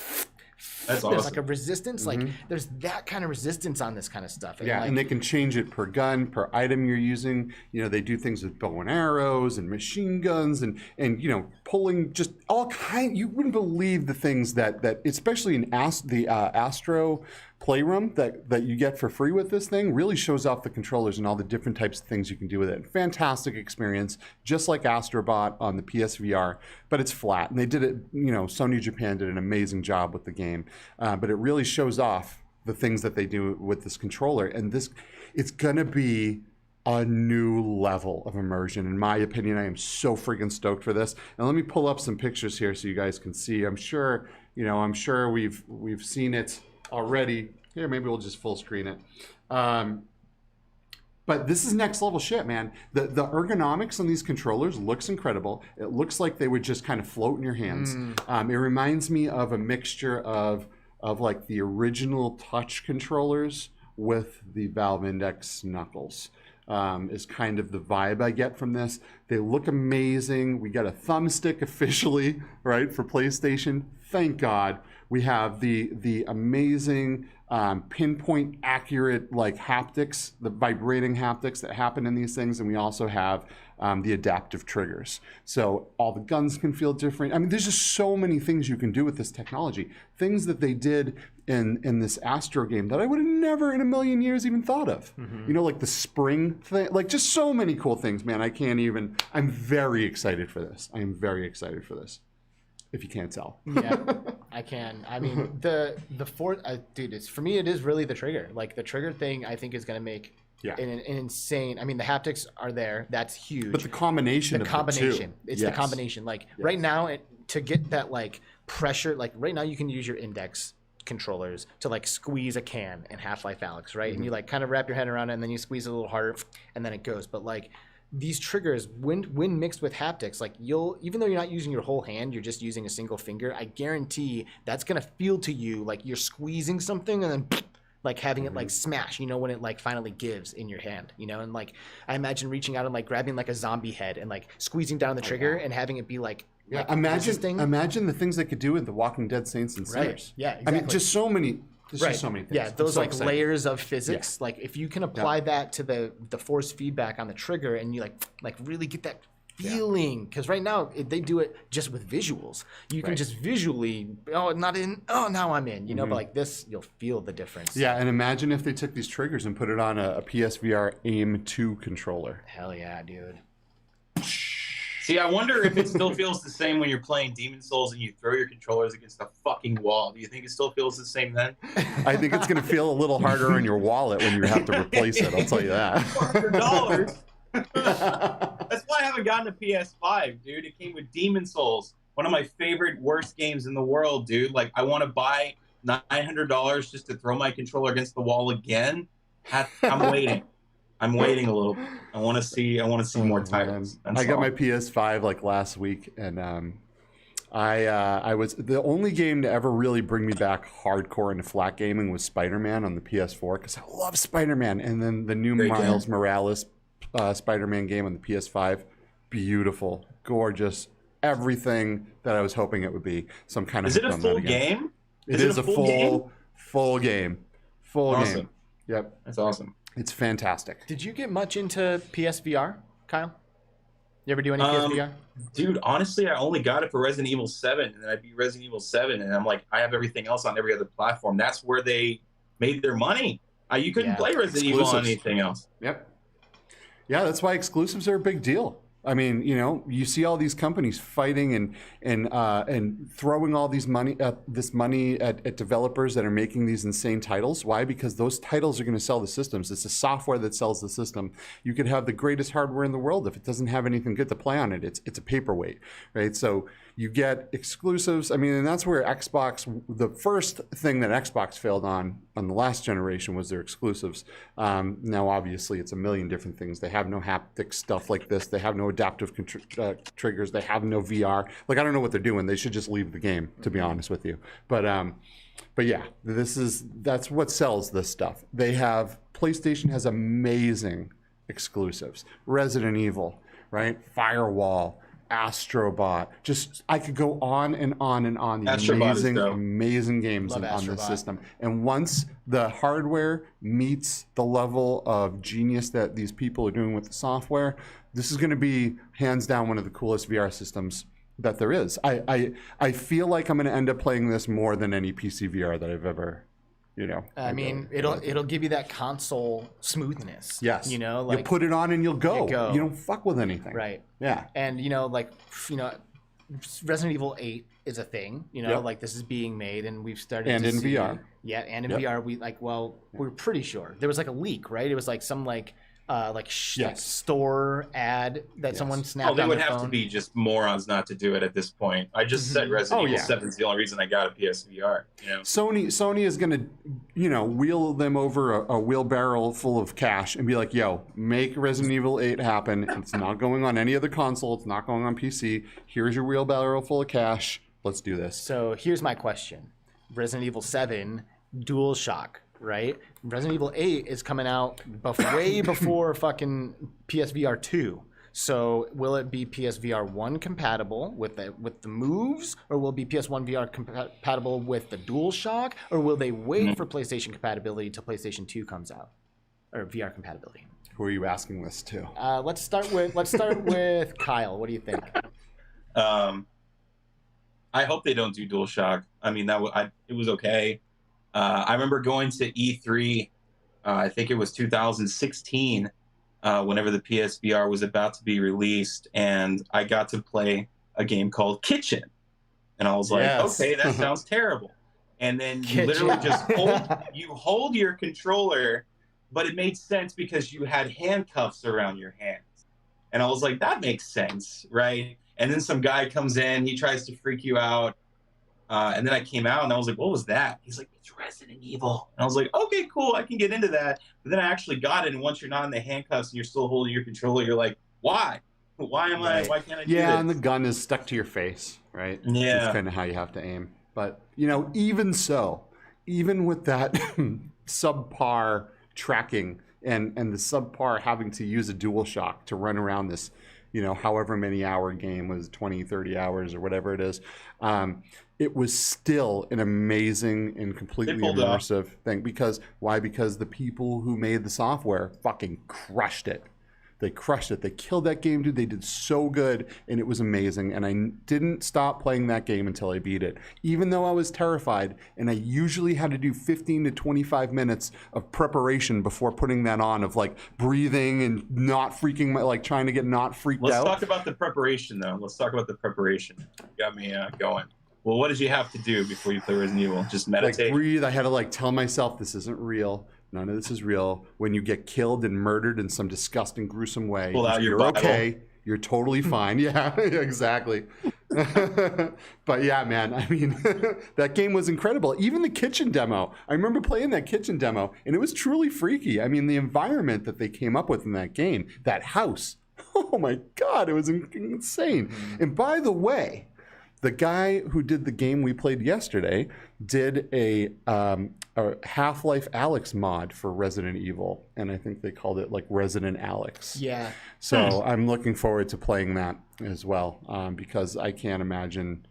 that's there's awesome. like a resistance. Like there's that kind of resistance on this kind of stuff. And Yeah, like, and they can change it per gun, per item you're using. You know, they do things with bow and arrows and machine guns and you know, pulling just all kind. You wouldn't believe the things that especially in the Astro Playroom that you get for free with this thing really shows off the controllers and all the different types of things you can do with it. Fantastic experience, just like Astrobot on the PSVR, but it's flat. And they did it, you know, Sony Japan did an amazing job with the game, but it really shows off the things that they do with this controller. And it's gonna be a new level of immersion. In my opinion, I am so freaking stoked for this. And let me pull up some pictures here so you guys can see. I'm sure we've seen it already. Here, maybe we'll just full screen it. But this is next level shit, man. The ergonomics on these controllers looks incredible. It looks like they would just kind of float in your hands. It reminds me of a mixture of like the original touch controllers with the Valve Index knuckles. Is kind of the vibe I get from this. They look amazing. We got a thumbstick officially, right, for PlayStation. Thank God. We have the amazing pinpoint accurate like haptics, the vibrating haptics that happen in these things, and we also have the adaptive triggers. So all the guns can feel different. I mean, there's just so many things you can do with this technology. Things that they did in this Astro game that I would have never in a million years even thought of. You know, like the spring thing, like just so many cool things, man. I'm very excited for this. I am very excited for this. If you can't tell. Yeah, I can. I mean, the fourth, dude, for me, it is really the trigger. Like the trigger thing, I think is going to make an insane. I mean, the haptics are there. That's huge. But the combination. It's the combination. Like right now, to get that like pressure, like right now, you can use your index controllers to like squeeze a can in Half-Life Alyx, right? And you like kind of wrap your head around it, and then you squeeze it a little harder, and then it goes. But like these triggers, when mixed with haptics, like even though you're not using your whole hand, you're just using a single finger, I guarantee that's gonna feel to you like you're squeezing something and then like having it like smash, you know, when it like finally gives in your hand, you know. And like I imagine reaching out and like grabbing like a zombie head and like squeezing down the trigger and having it be like imagine the things they could do with the Walking Dead Saints and Sinners. Right. Yeah, exactly. I mean, just so many. There's just so many things. Yeah, those so like excited. layers of physics. Like if you can apply that to the force feedback on the trigger, and you like really get that feeling, because right now they do it just with visuals. You can just visually, now I'm in, you know. But like this, you'll feel the difference. Yeah, and imagine if they took these triggers and put it on a PSVR Aim 2 controller. Hell yeah, dude. See, I wonder if it still feels the same when you're playing Demon Souls and you throw your controllers against the fucking wall. Do you think it still feels the same then? I think it's going to feel a little harder in your wallet when you have to replace it. I'll tell you that. $400. That's why I haven't gotten a PS5, dude. It came with Demon Souls, one of my favorite worst games in the world, dude. Like, I want to buy $900 just to throw my controller against the wall again. I'm waiting. I'm waiting a little. I want to see more titles. I got my PS5 like last week, and I was the only game to ever really bring me back hardcore into flat gaming was Spider-Man on the PS4 because I love Spider-Man, and then the new Miles Morales Spider-Man game on the PS5, beautiful, gorgeous, everything that I was hoping it would be. So I'm kind of is it a full game? It is a full game. Awesome. Game. Yep, that's awesome. It's fantastic. Did you get much into PSVR, Kyle? You ever do any PSVR? Dude, honestly, I only got it for Resident Evil 7, and then I beat Resident Evil 7, and I'm like, I have everything else on every other platform. That's where they made their money. You couldn't play Resident Evil on anything else. Yep. Yeah, that's why exclusives are a big deal. I mean, you know, you see all these companies fighting and throwing all this money at developers that are making these insane titles. Why? Because those titles are going to sell the systems. It's the software that sells the system. You could have the greatest hardware in the world if it doesn't have anything good to play on it. It's a paperweight, right? So, You get exclusives. I mean, and that's where Xbox, the first thing that Xbox failed on the last generation was their exclusives. Now, obviously, it's a million different things. They have no haptic stuff like this. They have no adaptive triggers. They have no VR. Like, I don't know what they're doing. They should just leave the game, to be honest with you. But yeah, that's what sells this stuff. PlayStation has amazing exclusives. Resident Evil, right? Firewall, Astrobot. Just, I could go on and on and on. The amazing games on this system. And once the hardware meets the level of genius that these people are doing with the software, this is going to be hands down one of the coolest VR systems that there is. I feel like I'm going to end up playing this more than any PC VR that I've ever, I mean, it'll give you that console smoothness. Yes. You you put it on and you'll go. You don't fuck with anything. Right. Yeah. And Resident Evil 8 is a thing. Like this is being made, and we've started. And to in see, VR. Yeah, and in VR, we're pretty sure there was like a leak, right? It was like some store ad that someone snapped. Oh, they on would their have phone. to be just morons not to do it at this point. I just said Resident Evil 7 is the only reason I got a PSVR. Sony is going to, wheel them over a wheelbarrow full of cash and be like, yo, make Resident Evil 8 happen. It's not going on any other console. It's not going on PC. Here's your wheelbarrow full of cash. Let's do this. So here's my question. Resident Evil 7, DualShock, right? Resident Evil 8 is coming out way before fucking PSVR 2. So will it be PSVR 1 compatible with the moves, or will it be PS1 VR compatible with the DualShock, or will they wait for PlayStation compatibility till PlayStation 2 comes out, or VR compatibility? Who are you asking this to? Let's start with Kyle. What do you think? I hope they don't do DualShock. I mean, it was okay. I remember going to E3, I think it was 2016, whenever the PSVR was about to be released, and I got to play a game called Kitchen. And I was like, okay, that sounds terrible. And then you literally just hold your controller, but it made sense because you had handcuffs around your hands. And I was like, that makes sense, right? And then some guy comes in, he tries to freak you out. And then I came out and I was like, what was that? He's like, it's Resident Evil. And I was like, okay, cool, I can get into that. But then I actually got it, and once you're not in the handcuffs and you're still holding your controller, you're like, why? Why can't I do this? Yeah, and the gun is stuck to your face, right? Yeah. That's kind of how you have to aim. But, even so, even with that subpar tracking and the subpar having to use a DualShock to run around this, however many hour game, was 20, 30 hours or whatever it is, it was still an amazing and completely immersive thing. Because why? Because the people who made the software fucking crushed it. They crushed it. They killed that game, dude. They did so good, and it was amazing. And I didn't stop playing that game until I beat it, even though I was terrified. And I usually had to do 15 to 25 minutes of preparation before putting that on, of like breathing and not freaking, trying to get not freaked out. Let's talk about the preparation, though. Let's talk about the preparation. You got me going. Well, what did you have to do before you play Resident Evil? Just meditate? Breathe. I had to tell myself this isn't real. None of this is real. When you get killed and murdered in some disgusting, gruesome way, you're okay. You're totally fine. Yeah, exactly. But yeah, man, I mean, that game was incredible. Even the kitchen demo. I remember playing that kitchen demo, and it was truly freaky. I mean, the environment that they came up with in that game, that house, oh my God, it was insane. And by the way, the guy who did the game we played yesterday did a Half-Life Alyx mod for Resident Evil, and I think they called it Resident Alyx. Yeah. So I'm looking forward to playing that as well, because I can't imagine,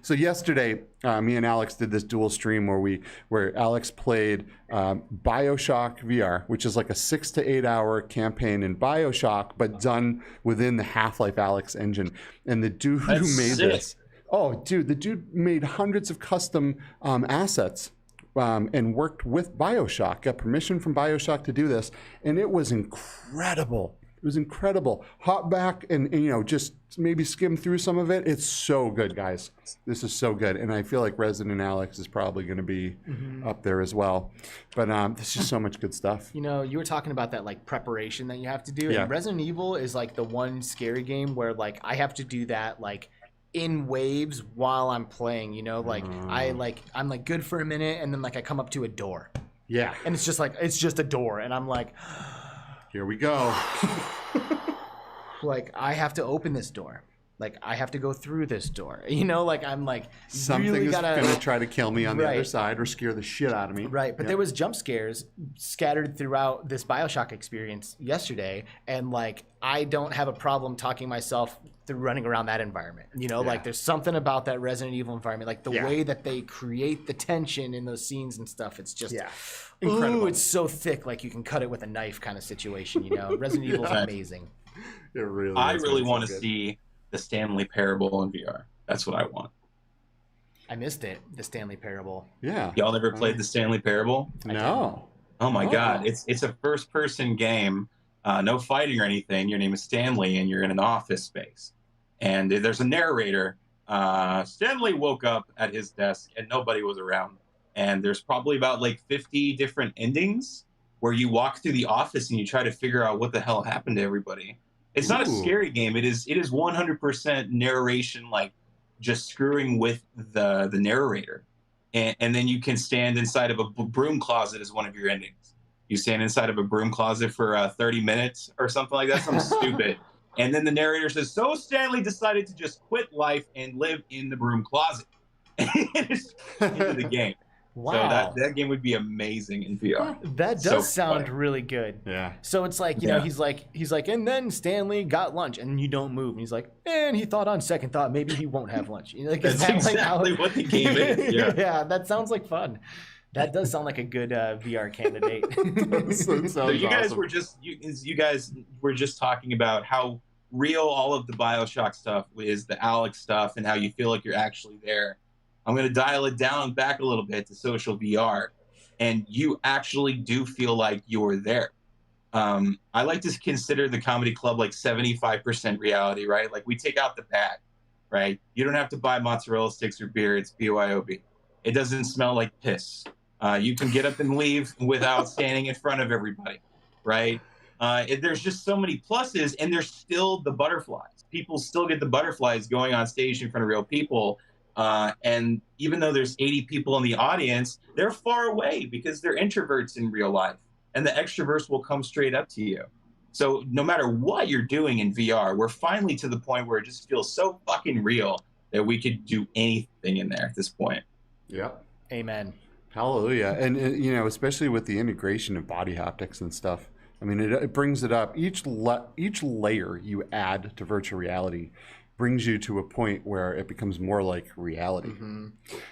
So yesterday, me and Alex did this dual stream where Alex played BioShock VR, which is like a 6 to 8 hour campaign in BioShock, but done within the Half-Life Alyx engine. And the dude who made this, the dude made hundreds of custom assets. And worked with BioShock, got permission from BioShock to do this, and it was incredible. It was incredible. Hop back and just maybe skim through some of it. It's so good, guys. This is so good, and I feel like Resident Alyx is probably going to be up there as well. But there's just so much good stuff. You were talking about that preparation that you have to do. Yeah. And Resident Evil is the one scary game where I have to do that in waves while I'm playing, you know, like I'm like good for a minute, and then like I come up to a door, Yeah. and it's just a door, and I'm like, Here we go. like I have to open this door, like I have to go through this door, you know, like I'm like Something really is gotta going to try to kill me on the Right. other side or scare the shit out of me. Right, but Yep. there was jump scares scattered throughout this BioShock experience yesterday, and like I don't have a problem talking myself through running around that environment. You know, like there's something about that Resident Evil environment, like the way that they create the tension in those scenes and stuff. It's just incredible. Ooh, it's so thick, like you can cut it with a knife kind of situation. You know, Resident Evil's amazing. It really I is, really man. want So to good. see the Stanley Parable in VR. That's what I want. I missed it, the Stanley Parable. Yeah. Y'all ever played the Stanley Parable? No. Oh my Oh. God, it's a first-person game, no fighting or anything. Your name is Stanley, and you're in an office space, and there's a narrator. Stanley woke up at his desk, and nobody was around. And there's probably about like 50 different endings where you walk through the office and you try to figure out what the hell happened to everybody. It's not a Ooh. scary game. It is 100% narration, like just screwing with the narrator. And then you can stand inside of a broom closet as one of your endings. You stand inside of a broom closet for 30 minutes or something like that, something stupid. And then the narrator says, so Stanley decided to just quit life and live in the broom closet. And it's into the game. Wow, So that game would be amazing in VR. that So does sound fun. really good. Yeah. So it's like, you know, he's like, and then Stanley got lunch, and you don't move. And he's like, and he thought on second thought, maybe he won't have lunch. You know, like, is That's that like how- exactly what the game is. Yeah. Yeah, that sounds like fun. That does sound like a good VR candidate. So you guys were just you guys were just talking about how real all of the BioShock stuff is, the Alex stuff, and how you feel like you're actually there. I'm going to dial it down back a little bit to social VR, and you actually do feel like you're there. I like to consider the comedy club like 75% reality, right? Like we take out the bad, right? You don't have to buy mozzarella sticks or beer. It's BYOB. It doesn't smell like piss. You can get up and leave without standing in front of everybody, right? There's just so many pluses, and there's still the butterflies. People still get the butterflies going on stage in front of real people. And even though there's 80 people in the audience, they're far away because they're introverts in real life. And the extroverts will come straight up to you. So no matter what you're doing in VR, we're finally to the point where it just feels so fucking real that we could do anything in there at this point. Yep. Amen. Hallelujah. And, you know, especially with the integration of body haptics and stuff. I mean, it brings it up. Each layer you add to virtual reality brings you to a point where it becomes more like reality. Mm-hmm.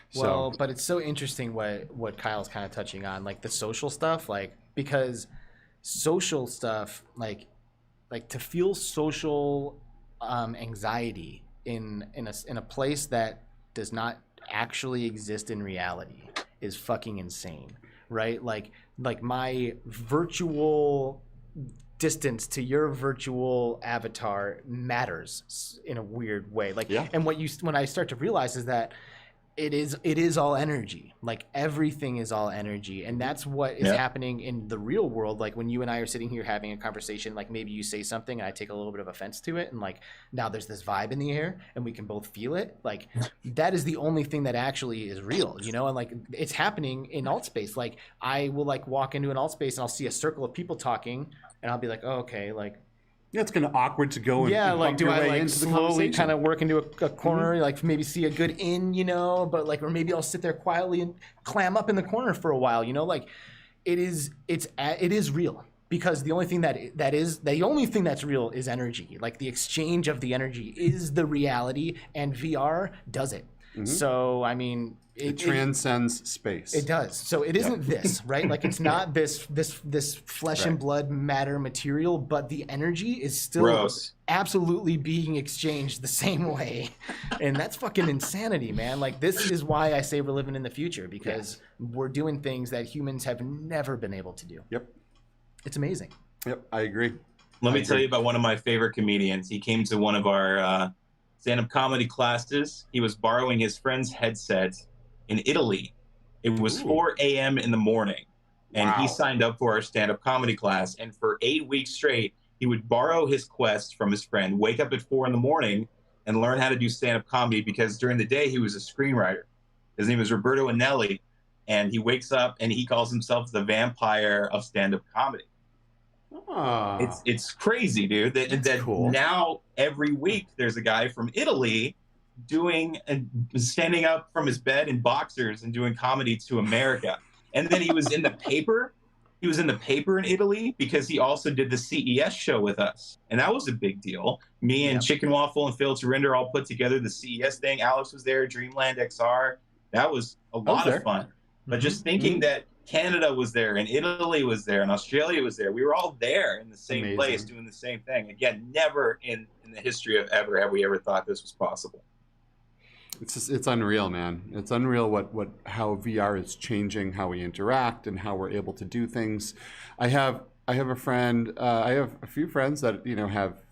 So, Well, but it's so interesting what Kyle's kind of touching on, like the social stuff, like because social stuff, like to feel social anxiety in a place that does not actually exist in reality is fucking insane, right? Like my virtual distance to your virtual avatar matters in a weird way. Like, Yeah. and when I start to realize is that it is all energy. Like everything is all energy, and that's what is happening in the real world. Like when you and I are sitting here having a conversation, like maybe you say something and I take a little bit of offense to it, and like now there's this vibe in the air and we can both feel it. Like that is the only thing that actually is real, you know. And like it's happening in alt space. Like I will like walk into an alt space and I'll see a circle of people talking, and I'll be like, oh, okay, like. yeah, it's kind of awkward to go and Like bump do your I way like into the slowly conversation. kind of work into a corner, like maybe see a good in, you know, but like, or maybe I'll sit there quietly and clam up in the corner for a while, you know, like it is real, because the only thing the only thing that's real is energy. Like the exchange of the energy is the reality, and VR does it. So I mean, it transcends space. it does. So it isn't this, right? Like it's not this flesh and blood matter material, but the energy is still Gross. absolutely being exchanged the same way. And that's fucking insanity, man. Like this is why I say we're living in the future, because we're doing things that humans have never been able to do. Yep. It's amazing. Yep, I agree. Let me tell you about one of my favorite comedians. He came to one of our stand-up comedy classes. He was borrowing his friend's headset in Italy. It was 4 a.m. in the morning, and he signed up for our stand-up comedy class. And for 8 weeks straight, he would borrow his Quest from his friend, wake up at 4 in the morning, and learn how to do stand-up comedy, because during the day he was a screenwriter. His name is Roberto Anelli, and he wakes up and he calls himself the vampire of stand-up comedy. It's crazy, dude. That cool. Now every week there's a guy from Italy standing up from his bed in boxers and doing comedy to America. And then he was in the paper. He was in the paper in Italy because he also did the CES show with us. And that was a big deal. Me and Chicken Waffle and Phil Turinder all put together the CES thing. Alex was there, Dreamland XR. That was a lot of fun. But just thinking that Canada was there and Italy was there and Australia was there. We were all there in the same place doing the same thing. Again, never in the history of ever have we ever thought this was possible. It's unreal, man. It's unreal how VR is changing how we interact and how we're able to do things. I have a friend. I have a few friends that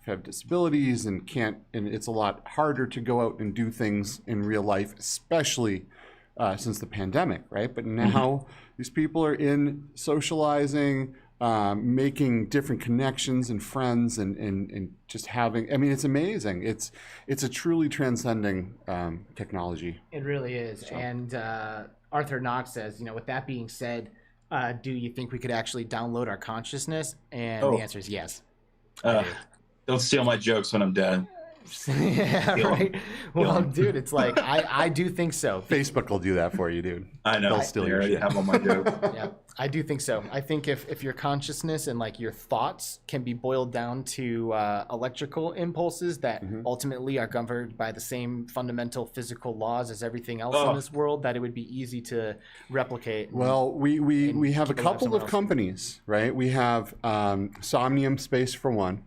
have disabilities and can't. And it's a lot harder to go out and do things in real life, especially since the pandemic, right? But now these people are in socializing, making different connections and friends and just having, I mean, it's amazing. It's a truly transcending technology. It really is. So. And Arthur Knox says, with that being said, do you think we could actually download our consciousness? And the answer is yes. Don't steal my jokes when I'm dead. Yeah, right. Well, dude, it's like I do think so. Facebook will do that for you, dude. I know. They'll steal your shit. Have all my jokes. Yeah, I do think so. I think if your consciousness and like your thoughts can be boiled down to electrical impulses that ultimately are governed by the same fundamental physical laws as everything else in this world, that it would be easy to replicate. Well, we have a couple of companies, right? We have Somnium Space for one,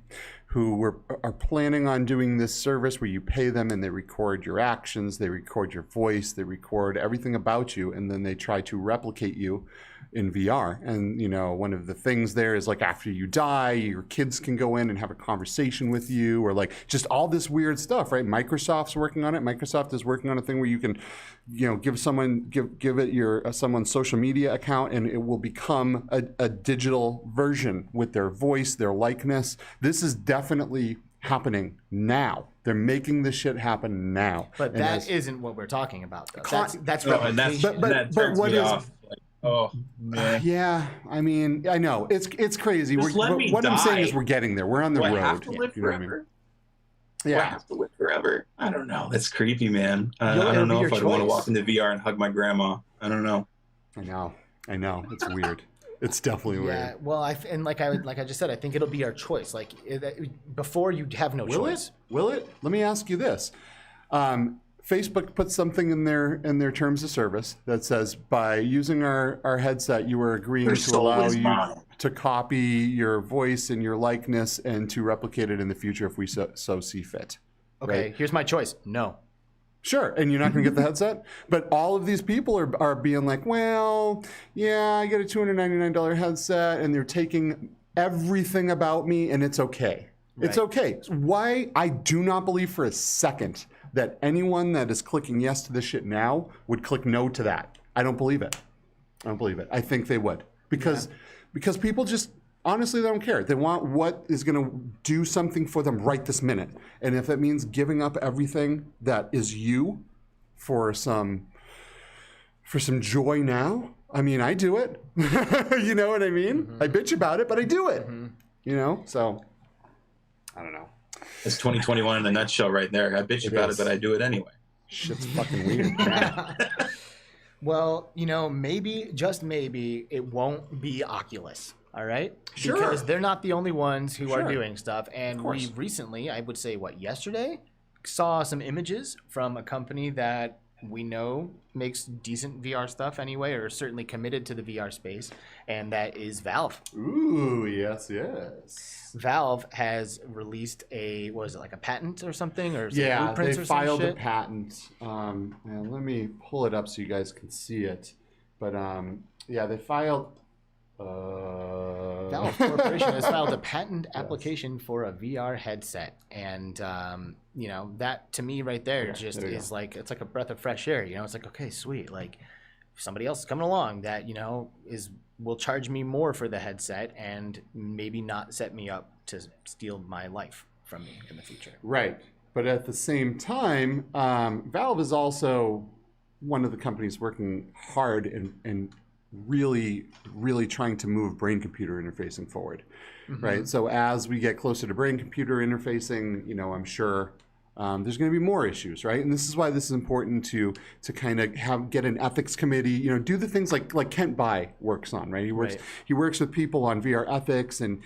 who are planning on doing this service where you pay them and they record your actions, they record your voice, they record everything about you, and then they try to replicate you in VR. And one of the things there is like after you die, your kids can go in and have a conversation with you, or like just all this weird stuff, right? Microsoft's working on it. Microsoft is working on a thing where you can, give it your someone's social media account, and it will become a digital version with their voice, their likeness. This is definitely happening now. They're making this shit happen now. But that isn't what we're talking about, though. That's replication. But what is? Oh man. Yeah, I mean, I know it's crazy. What I'm saying is we're getting there. We're on the road. I have to live forever? Yeah, I have to live forever. I don't know. That's creepy, man. I don't know if I'd want to walk into VR and hug my grandma. I don't know. I know. It's weird. It's definitely weird. Yeah. Well, like I just said, I think it'll be our choice. Like before, you have no choice. Will it? Let me ask you this. Facebook put something in their terms of service that says by using our headset, you are agreeing to allow you to copy your voice and your likeness and to replicate it in the future if we so see fit. Okay, right? Here's my choice. No. Sure, and you're not going to get the headset? But all of these people are being like, well, yeah, I get a $299 headset, and they're taking everything about me, and it's okay. Right. It's okay. Why? I do not believe for a second that anyone that is clicking yes to this shit now would click no to that. I don't believe it. I think they would. Because people just, honestly, they don't care. They want what is going to do something for them right this minute. And if that means giving up everything that is you for some joy now, I mean, I do it. You know what I mean? I bitch about it, but I do it. So I don't know. It's 2021 in a nutshell right there. I bitch about it, but I do it anyway. Shit's fucking weird. Well, maybe, just maybe, it won't be Oculus. All right? Sure. Because they're not the only ones who are doing stuff. And we recently, I would say, yesterday, saw some images from a company that we know makes decent VR stuff anyway, or certainly committed to the VR space, and that is Valve. Ooh, yes. Valve has released a patent or something, or yeah, blueprints they or some filed shit? a patent. And let me pull it up so you guys can see it. But they filed. Valve Corporation has filed a patent application for a VR headset, and that to me right there is like, it's like a breath of fresh air. It's like, okay, sweet, like somebody else is coming along that will charge me more for the headset and maybe not set me up to steal my life from me in the future. Right. But at the same time, Valve is also one of the companies working hard and really, really trying to move brain-computer interfacing forward, right? So as we get closer to brain-computer interfacing, you know, I'm sure there's going to be more issues, right? And this is why this is important to kind of get an ethics committee, you know, do the things like Kent Bai works on, right? He works with people on VR ethics, and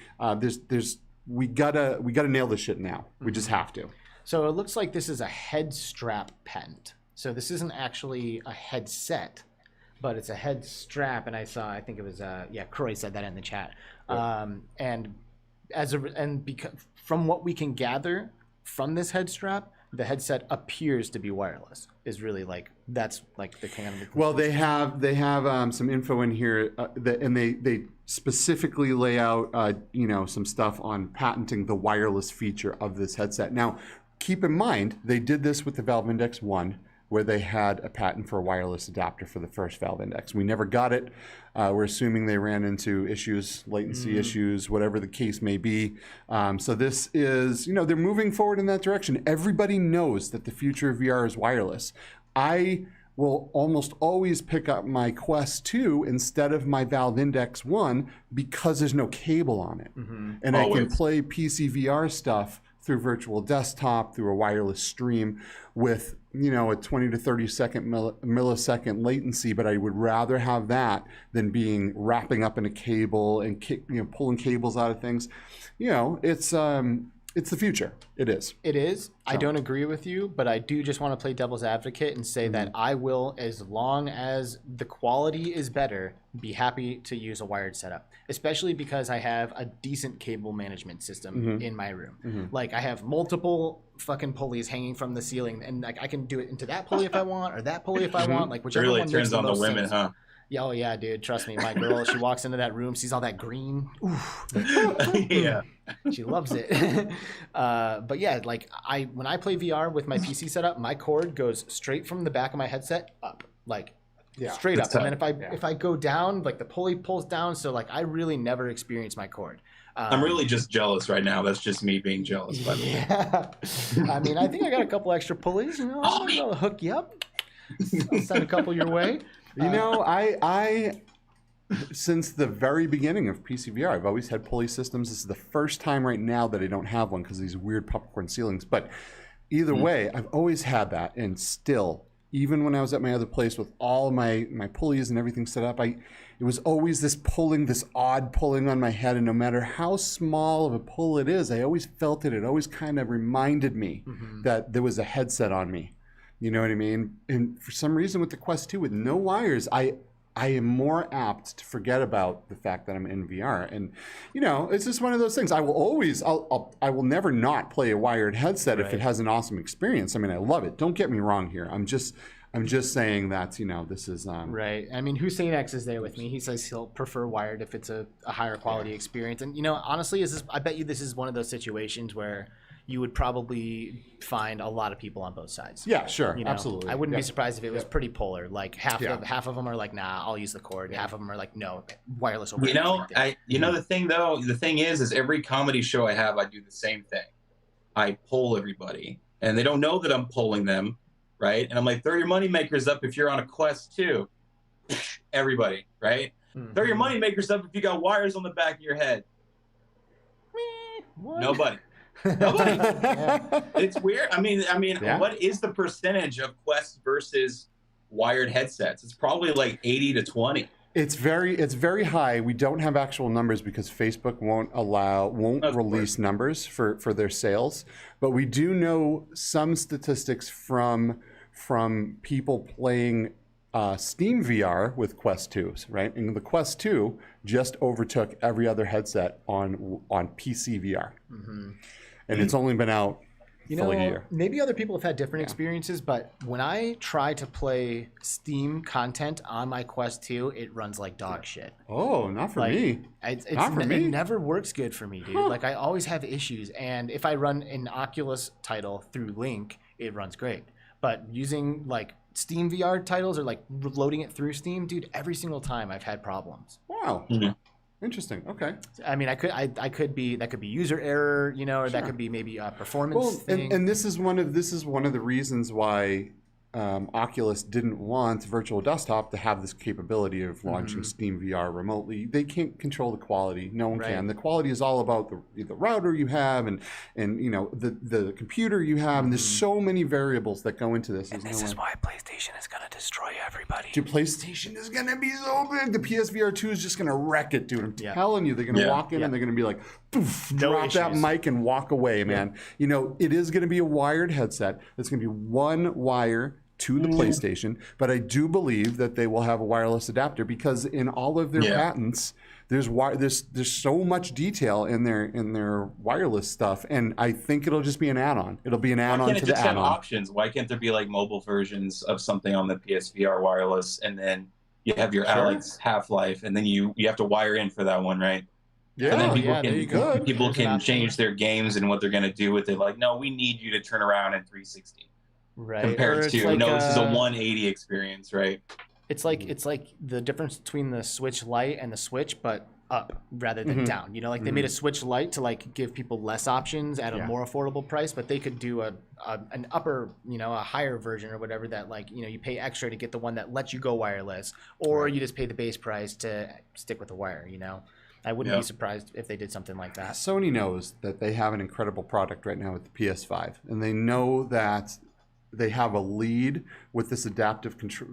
we gotta nail this shit now. We just have to. So it looks like this is a head strap patent. So this isn't actually a headset, but it's a head strap. And I think it was Croy said that in the chat. And because from what we can gather from this head strap, the headset appears to be wireless. Is really that's the kind of. Well, they have some info in here, and they specifically lay out some stuff on patenting the wireless feature of this headset. Now, keep in mind they did this with the Valve Index 1, where they had a patent for a wireless adapter for the first Valve Index. We never got it. We're assuming they ran into issues, latency issues, whatever the case may be. So this is, they're moving forward in that direction. Everybody knows that the future of VR is wireless. I will almost always pick up my Quest 2 instead of my Valve Index 1 because there's no cable on it. And I can play PC VR stuff through virtual desktop, through a wireless stream with, a 20 to 30 second millisecond latency, but I would rather have that than being wrapping up in a cable and pulling cables out of things. It's the future. It is. It is. So. I don't agree with you, but I do just want to play devil's advocate and say that I will, as long as the quality is better, be happy to use a wired setup, especially because I have a decent cable management system in my room. Like, I have multiple fucking pulleys hanging from the ceiling, and I can do it into that pulley if I want, or that pulley if I want, whichever really one turns makes the on the most women, sense. huh? Yeah, oh yeah, dude. Trust me, my girl. She walks into that room, sees all that green. Oof. Yeah, she loves it. But yeah, when I play VR with my PC setup, my cord goes straight from the back of my headset up, straight up. Tough. And then if I go down, the pulley pulls down. So I really never experience my cord. I'm really just jealous right now. That's just me being jealous. By the way. I mean, I think I got a couple extra pulleys. I'll hook you up. I'll send a couple your way. I since the very beginning of PCVR, I've always had pulley systems. This is the first time right now that I don't have one because of these weird popcorn ceilings. But either way, I've always had that. And still, even when I was at my other place with all my pulleys and everything set up, it was always this odd pulling on my head. And no matter how small of a pull it is, I always felt it. It always kind of reminded me that there was a headset on me. You know what I mean? And for some reason with the Quest 2 with no wires, I am more apt to forget about the fact that I'm in VR. And, it's just one of those things. I will never not play a wired headset if it has an awesome experience. I mean, I love it. Don't get me wrong here. I'm just saying that, this is... Right. I mean, Hussein X is there with me. He says he'll prefer wired if it's a higher quality experience. And, honestly, I bet you this is one of those situations where you would probably find a lot of people on both sides. Yeah, sure. Absolutely. I wouldn't be surprised if it was pretty polar. Half of them are like, nah, I'll use the cord. Half of them are like, no, wireless over. The thing though, the thing is every comedy show I have, I do the same thing. I poll everybody, and they don't know that I'm polling them, right? And I'm like, throw your money makers up if you're on a Quest 2. Everybody, right? Throw your money makers up if you got wires on the back of your head. Nobody. Nobody. It's weird. I mean, what is the percentage of Quest versus wired headsets? It's probably like 80 to 20. It's very high. We don't have actual numbers because Facebook won't release numbers for their sales. But we do know some statistics from people playing Steam VR with Quest 2s, right? And the Quest 2 just overtook every other headset on PC VR. And it's only been out fully a year. Maybe other people have had different experiences, but when I try to play Steam content on my Quest 2, it runs like dog shit. Oh, not for me. Not for me. It never works good for me, dude. I always have issues. And if I run an Oculus title through Link, it runs great. But using Steam VR titles or loading it through Steam, dude, every single time I've had problems. Wow. Interesting. Okay. I mean, I could be that could be user error, you know, or that could be maybe a performance thing. And this is one of the reasons why Oculus didn't want Virtual Desktop to have this capability of launching Steam VR remotely. They can't control the quality. No one can. The quality is all about the router you have and you know the computer you have. And there's so many variables that go into this. And this is why PlayStation is gonna destroy everybody. Dude, PlayStation is gonna be so big. The PSVR 2 is just gonna wreck it, dude. I'm telling you, they're gonna walk in and they're gonna be like, poof, drop that mic and walk away, man. You know, it is gonna be a wired headset. It's gonna be one wire to the PlayStation, but I do believe that they will have a wireless adapter because in all of their patents, there's so much detail in their wireless stuff, and I think it'll just be an add-on. It'll be an add-on to the add-on. Why can't it just have options? Why can't there be like mobile versions of something on the PSVR wireless, and then you have your Alex Half-Life, and then you have to wire in for that one, right? Yeah, and then people can change their games and what they're going to do with it. Like, no, we need you to turn around in 360. Right. Compared to like, no, this is a 180 experience, right? It's like the difference between the Switch Lite and the Switch, but up rather than down. You know, like they made a Switch Lite to like give people less options at a more affordable price, but they could do an upper, you know, a higher version or whatever that like, you know, you pay extra to get the one that lets you go wireless, or you just pay the base price to stick with the wire, you know. I wouldn't be surprised if they did something like that. Sony knows that they have an incredible product right now with the PS5, and they know that they have a lead with this adaptive control,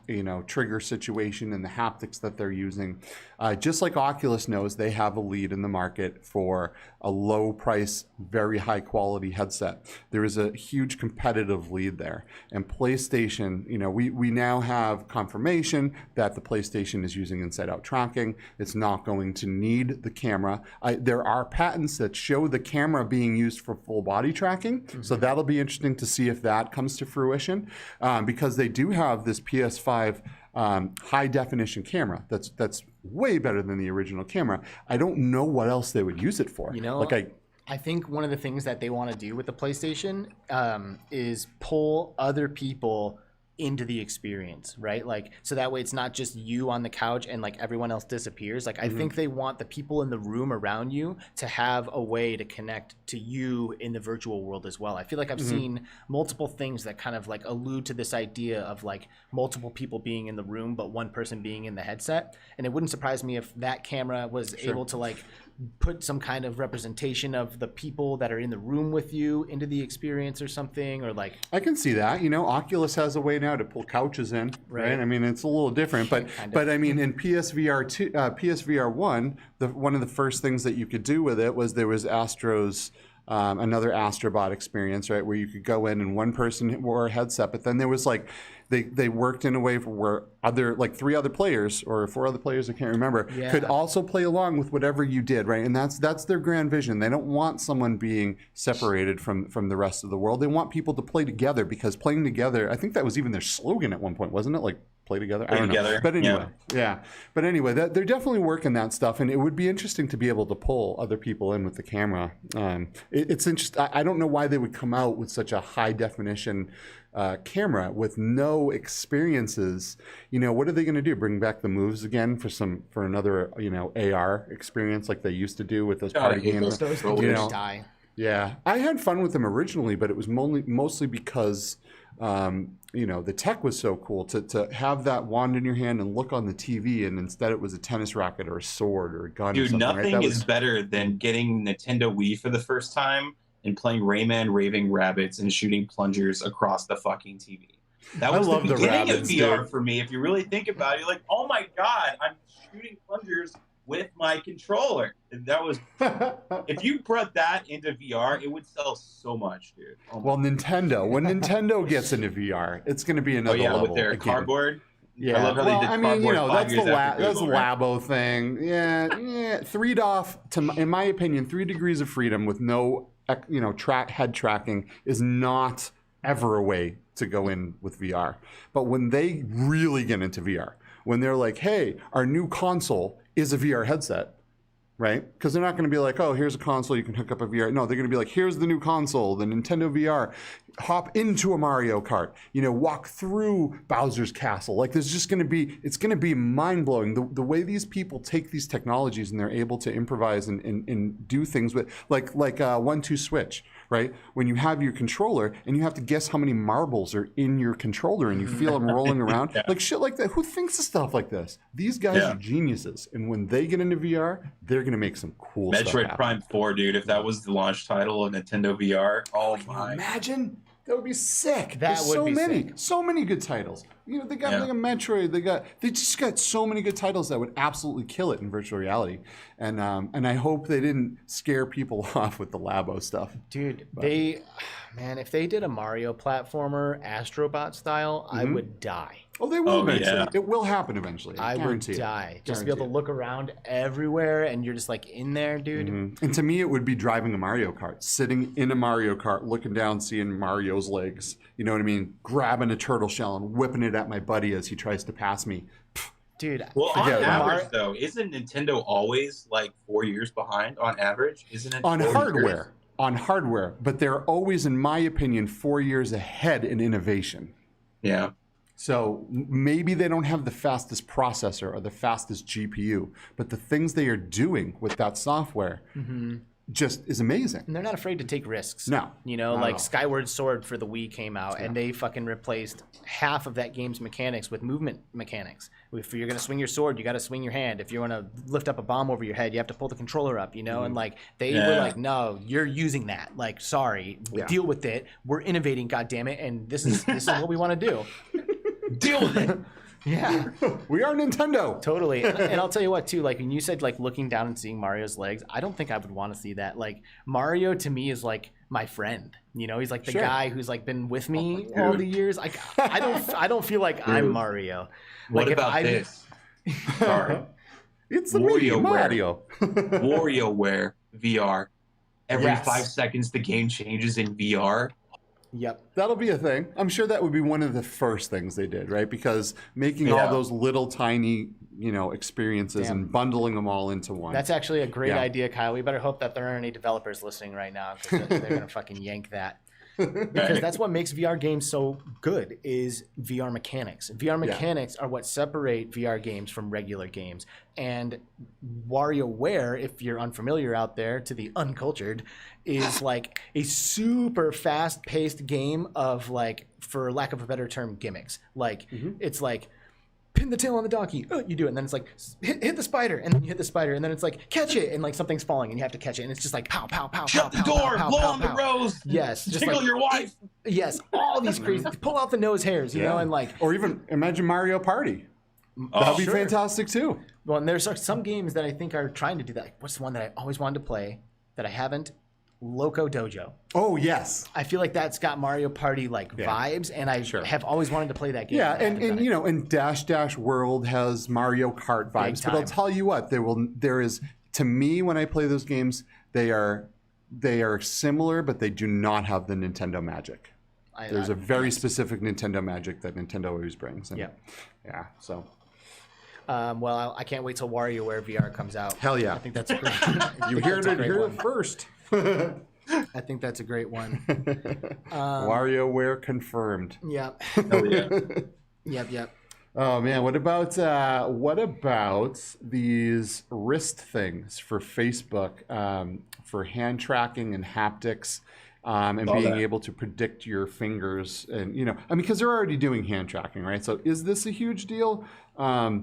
you know, trigger situation and the haptics that they're using. Just like Oculus knows, they have a lead in the market for a low price, very high quality headset. There is a huge competitive lead there. And PlayStation, you know, we now have confirmation that the PlayStation is using inside-out tracking. It's not going to need the camera. There are patents that show the camera being used for full body tracking. So that'll be interesting to see if that comes to fruition. Because they do have this PS5 high definition camera that's way better than the original camera. I don't know what else they would use it for. You know, like I think one of the things that they want to do with the PlayStation is pull other people into the experience, right? Like, so that way it's not just you on the couch and like everyone else disappears. Like, I think they want the people in the room around you to have a way to connect to you in the virtual world as well. I feel like I've seen multiple things that kind of like allude to this idea of like multiple people being in the room, but one person being in the headset. And it wouldn't surprise me if that camera was able to like put some kind of representation of the people that are in the room with you into the experience or something, or like I can see that. You know, Oculus has a way now to pull couches in, right? I mean, it's a little different, but I mean, in PSVR 2, PSVR 1, one of the first things that you could do with it was there was Astro's another Astrobot experience, right, where you could go in and one person wore a headset, but then there was like they worked in a way where other like 3 other players or 4 other players, I can't remember, could also play along with whatever you did, right? And that's their grand vision. They don't want someone being separated from the rest of the world. They want people to play together, because playing together, I think that was even their slogan at one point, wasn't it? Like, play together. I don't know. But anyway, But anyway, they're definitely working that stuff, and it would be interesting to be able to pull other people in with the camera. It's interesting. I don't know why they would come out with such a high definition camera with no experiences. You know, what are they going to do? Bring back the moves again for another, you know, AR experience like they used to do with those party games? Those you know, die. Yeah, I had fun with them originally, but it was mostly because you know, the tech was so cool to have that wand in your hand and look on the TV, and instead it was a tennis racket or a sword or a gun. Dude, or something, nothing right? is better than getting Nintendo Wii for the first time and playing Rayman Raving Rabbits and shooting plungers across the fucking TV. That was the beginning of VR for me. If you really think about it, you're like, oh my God, I'm shooting plungers with my controller. And that was, if you brought that into VR, it would sell so much, dude. Oh well, Nintendo, when Nintendo gets into VR, it's going to be another level. With their cardboard. Yeah, I love how they did mean, you know, that's the that's Labo thing. Yeah, 3 off. In my opinion, 3 degrees of freedom with no, you know, head tracking is not ever a way to go in with VR. But when they really get into VR, when they're like, hey, our new console is a VR headset, right? Because they're not going to be like, oh, here's a console, you can hook up a VR. No, they're going to be like, here's the new console, the Nintendo VR. Hop into a Mario Kart, walk through Bowser's Castle. Like there's just going to be, it's going to be mind blowing the way these people take these technologies and they're able to improvise and do things with like 1-2 switch, right? When you have your controller and you have to guess how many marbles are in your controller and you feel them rolling around, like shit like that. Who thinks of stuff like this? These guys are geniuses, and when they get into VR, they're going to make some cool stuff happen. Metroid Prime 4, dude. If that was the launch title of Nintendo VR, oh my! Imagine. That would be sick. That There's would be sick. So many good titles. They got like a Metroid. They just got so many good titles that would absolutely kill it in virtual reality. And I hope they didn't scare people off with the Labo stuff. Dude, if they did a Mario platformer, Astrobot style, I would die. Oh, they will eventually. Yeah. It will happen eventually. I would die. Just to be able to look around everywhere and you're just like in there, dude. And to me, it would be driving a Mario Kart, sitting in a Mario Kart, looking down, seeing Mario's legs. You know what I mean? Grabbing a turtle shell and whipping it at my buddy as he tries to pass me. Dude, well, on average, though, isn't Nintendo always like 4 years behind on average? Isn't it? On 4 hardware. years? On hardware. But they're always, in my opinion, 4 years ahead in innovation. Yeah. So maybe they don't have the fastest processor or the fastest GPU, but the things they are doing with that software just is amazing. And they're not afraid to take risks. No. Like Skyward Sword for the Wii came out and they fucking replaced half of that game's mechanics with movement mechanics. If you're going to swing your sword, you got to swing your hand. If you want to lift up a bomb over your head, you have to pull the controller up, and like they were like, no, you're using that. Like, sorry, deal with it. We're innovating, goddammit, and this is what we want to do. Deal with it. Yeah. We are Nintendo. Totally. And I'll tell you what, too, like when you said like looking down and seeing Mario's legs, I don't think I would want to see that. Like Mario to me is like my friend. He's like the guy who's like been with me all the years. Like I don't feel like I'm Mario. What like about this? Sorry. It's the Mario. WarioWare VR. Every 5 seconds the game changes in VR. Yep. That'll be a thing. I'm sure that would be one of the first things they did, right? Because making all those little tiny, experiences and bundling them all into one. That's actually a great idea, Kyle. We better hope that there aren't any developers listening right now because they're going to fucking yank that. Because that's what makes VR games so good is VR mechanics. VR mechanics are what separate VR games from regular games. And WarioWare, if you're unfamiliar out there to the uncultured, is like a super fast-paced game of like, for lack of a better term, gimmicks. Like it's like pin the tail on the donkey, you do it, and then it's like hit the spider, and then you hit the spider, and then it's like catch it, and like something's falling, and you have to catch it, and it's just like pow, pow, pow, shut pow, the pow, door, pow, blow pow, on pow. the rose, yes, just tickle like, your wife. Yes, all these crazy, pull out the nose hairs, you know, and like, or even imagine Mario Party. That'd be fantastic too. Well, and there's some games that I think are trying to do that. Like, what's the one that I always wanted to play that I haven't? Loco Dojo. Oh yes, I feel like that's got Mario Party like vibes, and I have always wanted to play that game. Yeah, and and Dash Dash World has Mario Kart vibes. But I'll tell you what, there is to me when I play those games, they are similar, but they do not have the Nintendo magic. There's a very specific Nintendo magic that Nintendo always brings. And yeah. So. Well, I can't wait till WarioWare VR comes out. Hell yeah! I think that's a great. You heard it here first. I think that's a great one. WarioWare confirmed. Yep. Oh yeah. Yep. Oh man, what about these wrist things for Facebook for hand tracking and haptics? And being able to predict your fingers, and because they're already doing hand tracking, right? So is this a huge deal? I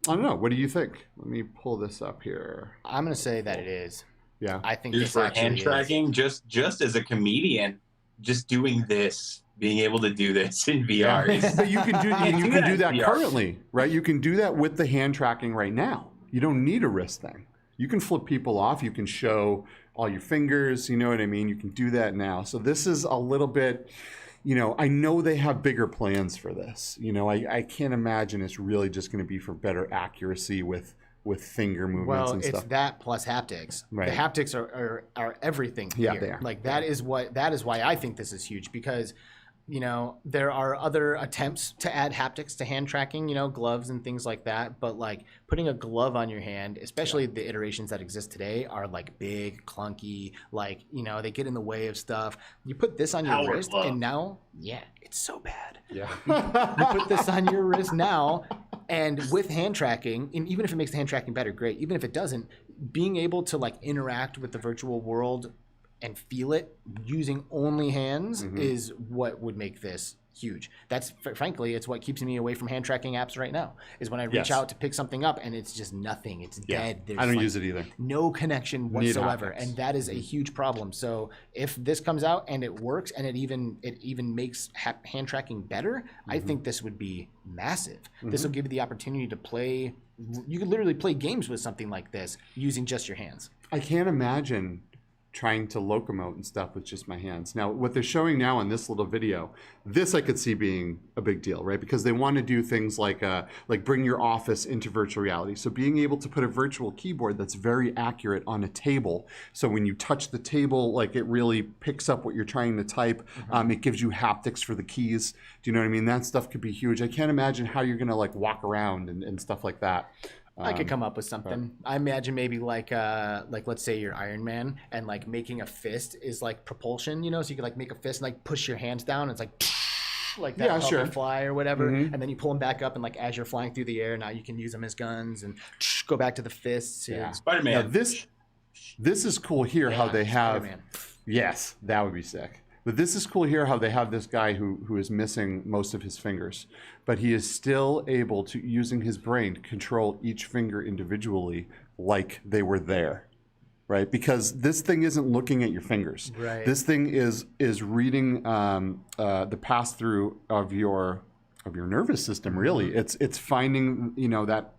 don't know. What do you think? Let me pull this up here. I'm gonna say that it is. Yeah, I think just for hand tracking, just as a comedian, just doing this, being able to do this in VR. But you can do that currently, right? You can do that with the hand tracking right now. You don't need a wrist thing. You can flip people off. You can show all your fingers. You know what I mean? You can do that now. So this is a little bit. I know they have bigger plans for this. I can't imagine it's really just going to be for better accuracy with finger movements and stuff. Well, it's that plus haptics. Right. The haptics are everything here. They are. Like that is why I think this is huge, because you know, there are other attempts to add haptics to hand tracking, you know, gloves and things like that. But like putting a glove on your hand, especially the iterations that exist today, are like big, clunky, like, you know, they get in the way of stuff. You put this on your Power wrist glove. and now, yeah, it's so bad. Yeah. You put this on your wrist now, and with hand tracking, and even if it makes the hand tracking better, great. Even if it doesn't, being able to like interact with the virtual world and feel it using only hands is what would make this huge. That's frankly, it's what keeps me away from hand tracking apps right now. Is when I reach out to pick something up and it's just nothing. It's dead. There's I don't like use it either. no connection whatsoever, haptics. and that is a huge problem. So if this comes out and it works, and it even makes hand tracking better, I think this would be massive. This will give you the opportunity to play. You could literally play games with something like this using just your hands. I can't imagine trying to locomote and stuff with just my hands. Now, what they're showing now in this little video, this I could see being a big deal, right? Because they want to do things like bring your office into virtual reality. So being able to put a virtual keyboard that's very accurate on a table, so when you touch the table, like it really picks up what you're trying to type. It gives you haptics for the keys. Do you know what I mean? That stuff could be huge. I can't imagine how you're gonna like walk around and stuff like that. I could come up with something. I imagine maybe like let's say you're Iron Man, and like making a fist is like propulsion, you know, so you could like make a fist and like push your hands down, and it's like that, Yeah, help sure. you fly or whatever, and then you pull them back up, and like as you're flying through the air, now you can use them as guns and go back to the fists. Yeah. Spider-Man. Now this is cool here how they have. Spider-Man. Yes, that would be sick. But this is cool here how they have this guy who is missing most of his fingers, but he is still able to, using his brain, to control each finger individually like they were there, right? Because this thing isn't looking at your fingers. Right. This thing is reading the pass through of your nervous system. Really, it's finding, you know, that.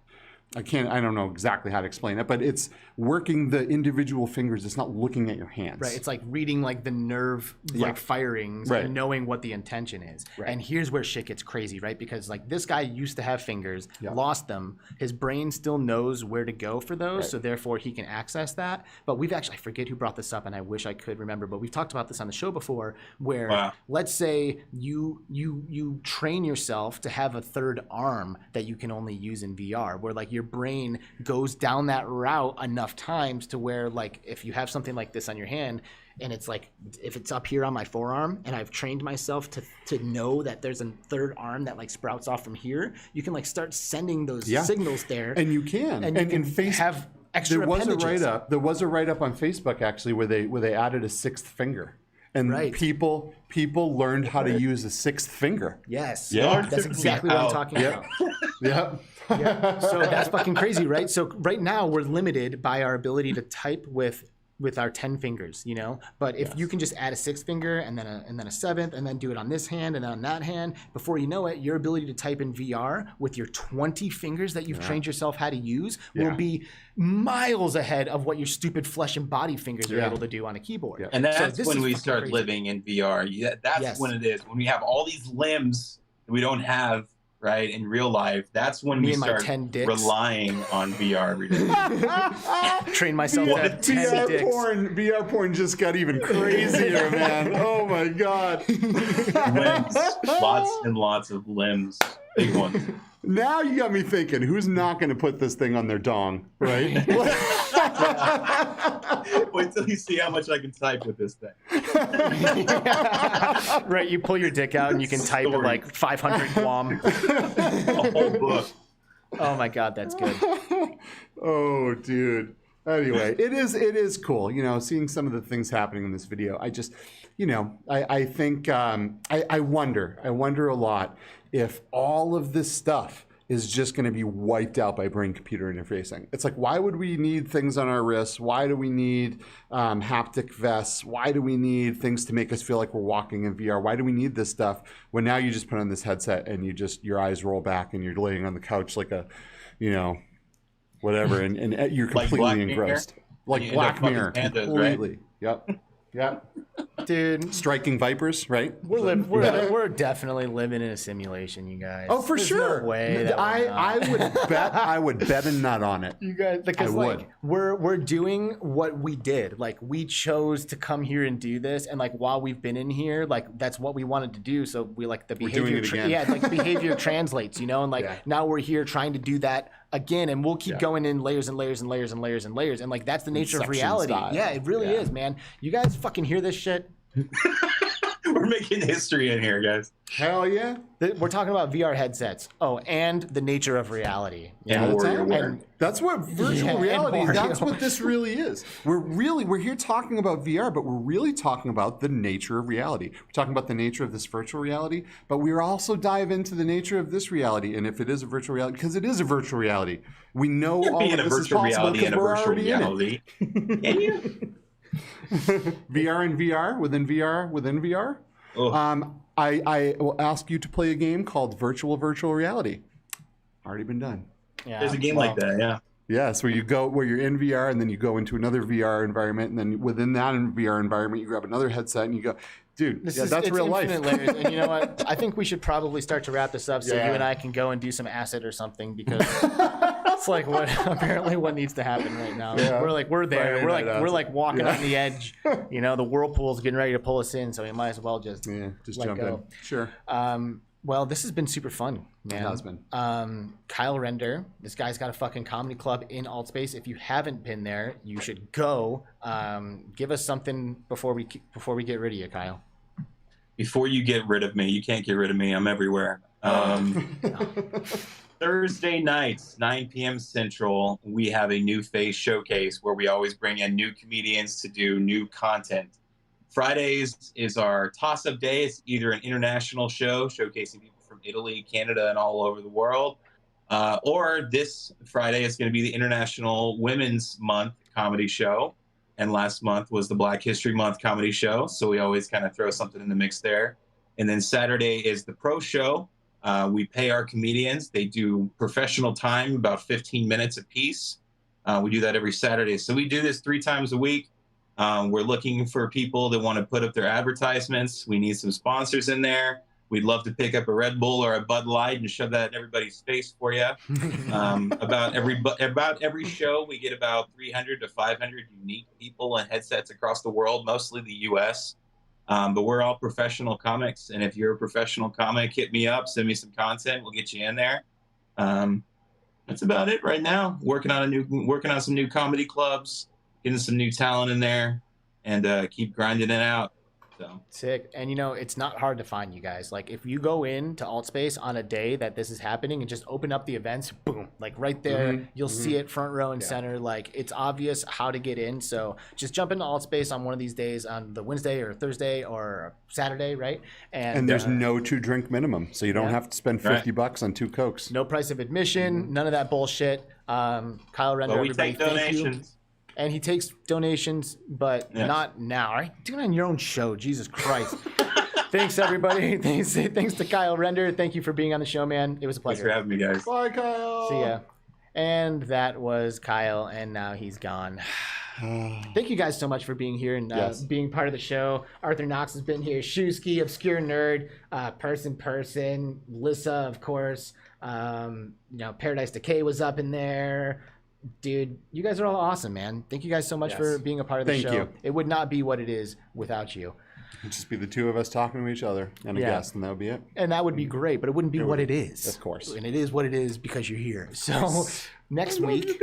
I don't know exactly how to explain it, but it's working the individual fingers. It's not looking at your hands. Right, it's like reading like the nerve like firings and knowing what the intention is. Right. And here's where shit gets crazy, right? Because like this guy used to have fingers, lost them. His brain still knows where to go for those, so therefore he can access that. But we've actually, I forget who brought this up, and I wish I could remember, but we've talked about this on the show before, where let's say you train yourself to have a third arm that you can only use in VR, where like your brain goes down that route enough times to where like if you have something like this on your hand and it's like if it's up here on my forearm and I've trained myself to know that there's a third arm that like sprouts off from here, you can like start sending those signals there, and you can have extra appendages. There was a write up on Facebook actually where they added a sixth finger. And people learned how to use a sixth finger. Yes. Yeah. That's exactly what I'm talking about. Yeah. Yeah. So that's fucking crazy, right? So right now we're limited by our ability to type with our 10 fingers, you know. But if you can just add a sixth finger and then a seventh, and then do it on this hand and then on that hand, before you know it, your ability to type in VR with your 20 fingers that you've trained yourself how to use will be miles ahead of what your stupid flesh and body fingers are able to do on a keyboard. And that's So when we fucking start crazy. living in VR. Yeah, that's when it is. When we have all these limbs that we don't have, right, in real life, that's when we and my start 10 dicks. relying on VR every day. Train myself to have 10 dicks. VR porn just got even crazier, man. Oh my god. Limbs. Lots and lots of limbs. Big ones. Now you got me thinking, who's not going to put this thing on their dong, right? Wait till you see how much I can type with this thing. Right, you pull your dick out and you can type at like 500 Guam. A whole book. Oh my god, that's good. Oh, dude. Anyway, it is cool, you know, seeing some of the things happening in this video. I just, you know, I think I wonder a lot if all of this stuff is just going to be wiped out by brain-computer interfacing. It's like, why would we need things on our wrists? Why do we need haptic vests? Why do we need things to make us feel like we're walking in VR? Why do we need this stuff when now you just put on this headset and your eyes roll back and you're laying on the couch like a, you know, whatever, and you're completely Black Mirror? engrossed. Like You Black end up Mirror, fucking pandas, completely. Yep. Yeah. Dude, Striking vipers, right? we're definitely living in a simulation, you guys. Oh, for There's sure. No way that I would bet a nut on it. you guys, because like we're doing what we did. Like we chose to come here and do this, and like while we've been in here, like that's what we wanted to do. So we like the behavior. We're doing it again. Yeah, like the behavior translates, you know, and like now we're here trying to do that again, and we'll keep going in layers and layers and layers and layers and layers, and like that's the nature of reality. Style. Yeah, it really is, man. You guys fucking hear this shit? We're making history in here, guys. Hell yeah. We're talking about VR headsets. Oh, and the nature of reality. And WarioWare. That's what virtual reality. and That's what this really is. We're here talking about VR, but we're really talking about the nature of reality. We're talking about the nature of this virtual reality, but we also dive into the nature of this reality, and if it is a virtual reality, because it is a virtual reality, we know all of this is possible because we're already in it. Can you? VR and VR within VR within VR. Oh. I will ask you to play a game called Virtual Reality. Already been done. Yeah, There's a game like that, yeah. Yes, where you're in VR and then you go into another VR environment, and then within that VR environment you grab another headset and you go, dude, that's real life. Layers. And you know what? I think we should probably start to wrap this up so you and I can go and do some acid or something, because it's like what needs to happen right now. Yeah. We're there. Friday We're like walking on the edge. You know, the whirlpool's getting ready to pull us in, so we might as well just jump go. in. Sure. Well, this has been super fun, man. It has been. Kyle Render, this guy's got a fucking comedy club in Altspace. If you haven't been there, you should go. Give us something before we get rid of you, Kyle. Before you get rid of me, you can't get rid of me. I'm everywhere. Thursday nights, 9 p.m. Central, we have a new face showcase where we always bring in new comedians to do new content. Fridays is our toss-up day. It's either an international show showcasing people from Italy, Canada, and all over the world, or this Friday is going to be the International Women's Month comedy show. And last month was the Black History Month comedy show, so we always kind of throw something in the mix there. And then Saturday is the pro show. We pay our comedians. They do professional time, about 15 minutes a piece. We do that every Saturday. So we do this 3 times a week. We're looking for people that want to put up their advertisements. We need some sponsors in there. We'd love to pick up a Red Bull or a Bud Light and shove that in everybody's face for you. About every show, we get about 300 to 500 unique people and headsets across the world, mostly the U.S. But we're all professional comics, and if you're a professional comic, hit me up, send me some content, we'll get you in there. That's about it right now. Working on some new comedy clubs, getting some new talent in there, and keep grinding it out. So. Sick. And you know, it's not hard to find, you guys. Like if you go into Altspace on a day that this is happening and just open up the events, boom, like right there, you'll see it front row and center. Like it's obvious how to get in. So just jump into Altspace on one of these days, on the Wednesday or Thursday or Saturday, right? And there's no 2-drink minimum, so you don't have to spend $50 on 2 Cokes. No price of admission, none of that bullshit. Kyle Render, But we everybody, take donations. And he takes donations, but not now. All right? Do it on your own show. Jesus Christ. Thanks, everybody. Thanks to Kyle Render. Thank you for being on the show, man. It was a pleasure. Thanks for having me, guys. Bye, Kyle. See ya. And that was Kyle, and now he's gone. Thank you guys so much for being here and being part of the show. Arthur Knox has been here. Shusky, Obscure Nerd, Person, Lissa, of course. Paradise Decay was up in there. Dude, you guys are all awesome, man. Thank you guys so much for being a part of the show. You. It would not be what it is without you. It'd just be the 2 of us talking to each other and a guest, and that would be it. And that would be great, but it wouldn't be what it is. Of course. And it is what it is because you're here. So next week,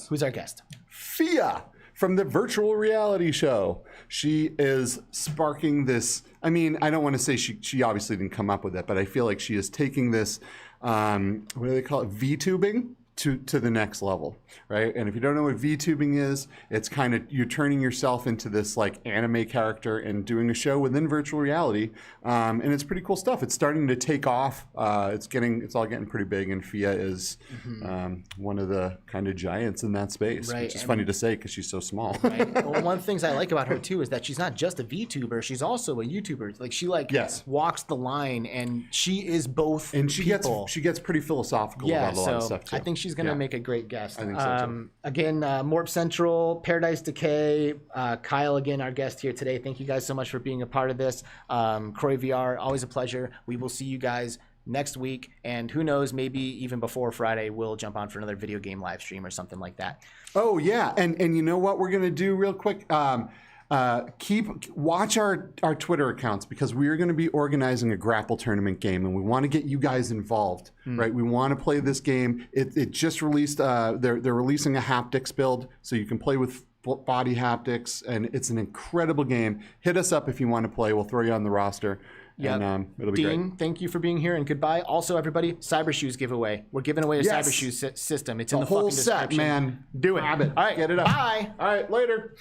who's our guest? Fia from the Virtual Reality Show. She is sparking this. I mean, I don't want to say she obviously didn't come up with it, but I feel like she is taking this, what do they call it, VTubing? To the next level, right? And if you don't know what VTubing is, it's kind of you're turning yourself into this like anime character and doing a show within virtual reality, and it's pretty cool stuff. It's starting to take off. It's all getting pretty big, and Fia is one of the kind of giants in that space, which is funny to say because she's so small. Right. Well, one of the things I like about her too is that she's not just a VTuber; she's also a YouTuber. Like she walks the line, and she is both. And she gets pretty philosophical about a lot of stuff too. I think she's going to Yeah. make a great guest. I think so, too. Again, Morp Central, Paradise Decay, Kyle, again, our guest here today. Thank you guys so much for being a part of this. Croy VR, always a pleasure. We will see you guys next week, and who knows, maybe even before Friday, we'll jump on for another video game live stream or something like that. Oh yeah, and you know what we're gonna do real quick? Watch our Twitter accounts, because we are going to be organizing a grapple tournament game, and we want to get you guys involved, right? We want to play this game. It just released. They're releasing a haptics build, so you can play with body haptics, and it's an incredible game. Hit us up if you want to play. We'll throw you on the roster. Yeah, it'll be Dean, great. thank you for being here, and goodbye. Also, everybody, Cybershoes giveaway. We're giving away a Yes. Cybershoes system. It's in The the whole fucking set, description. man. Do it. Grab it. All right, Get it up. Bye. All right, later.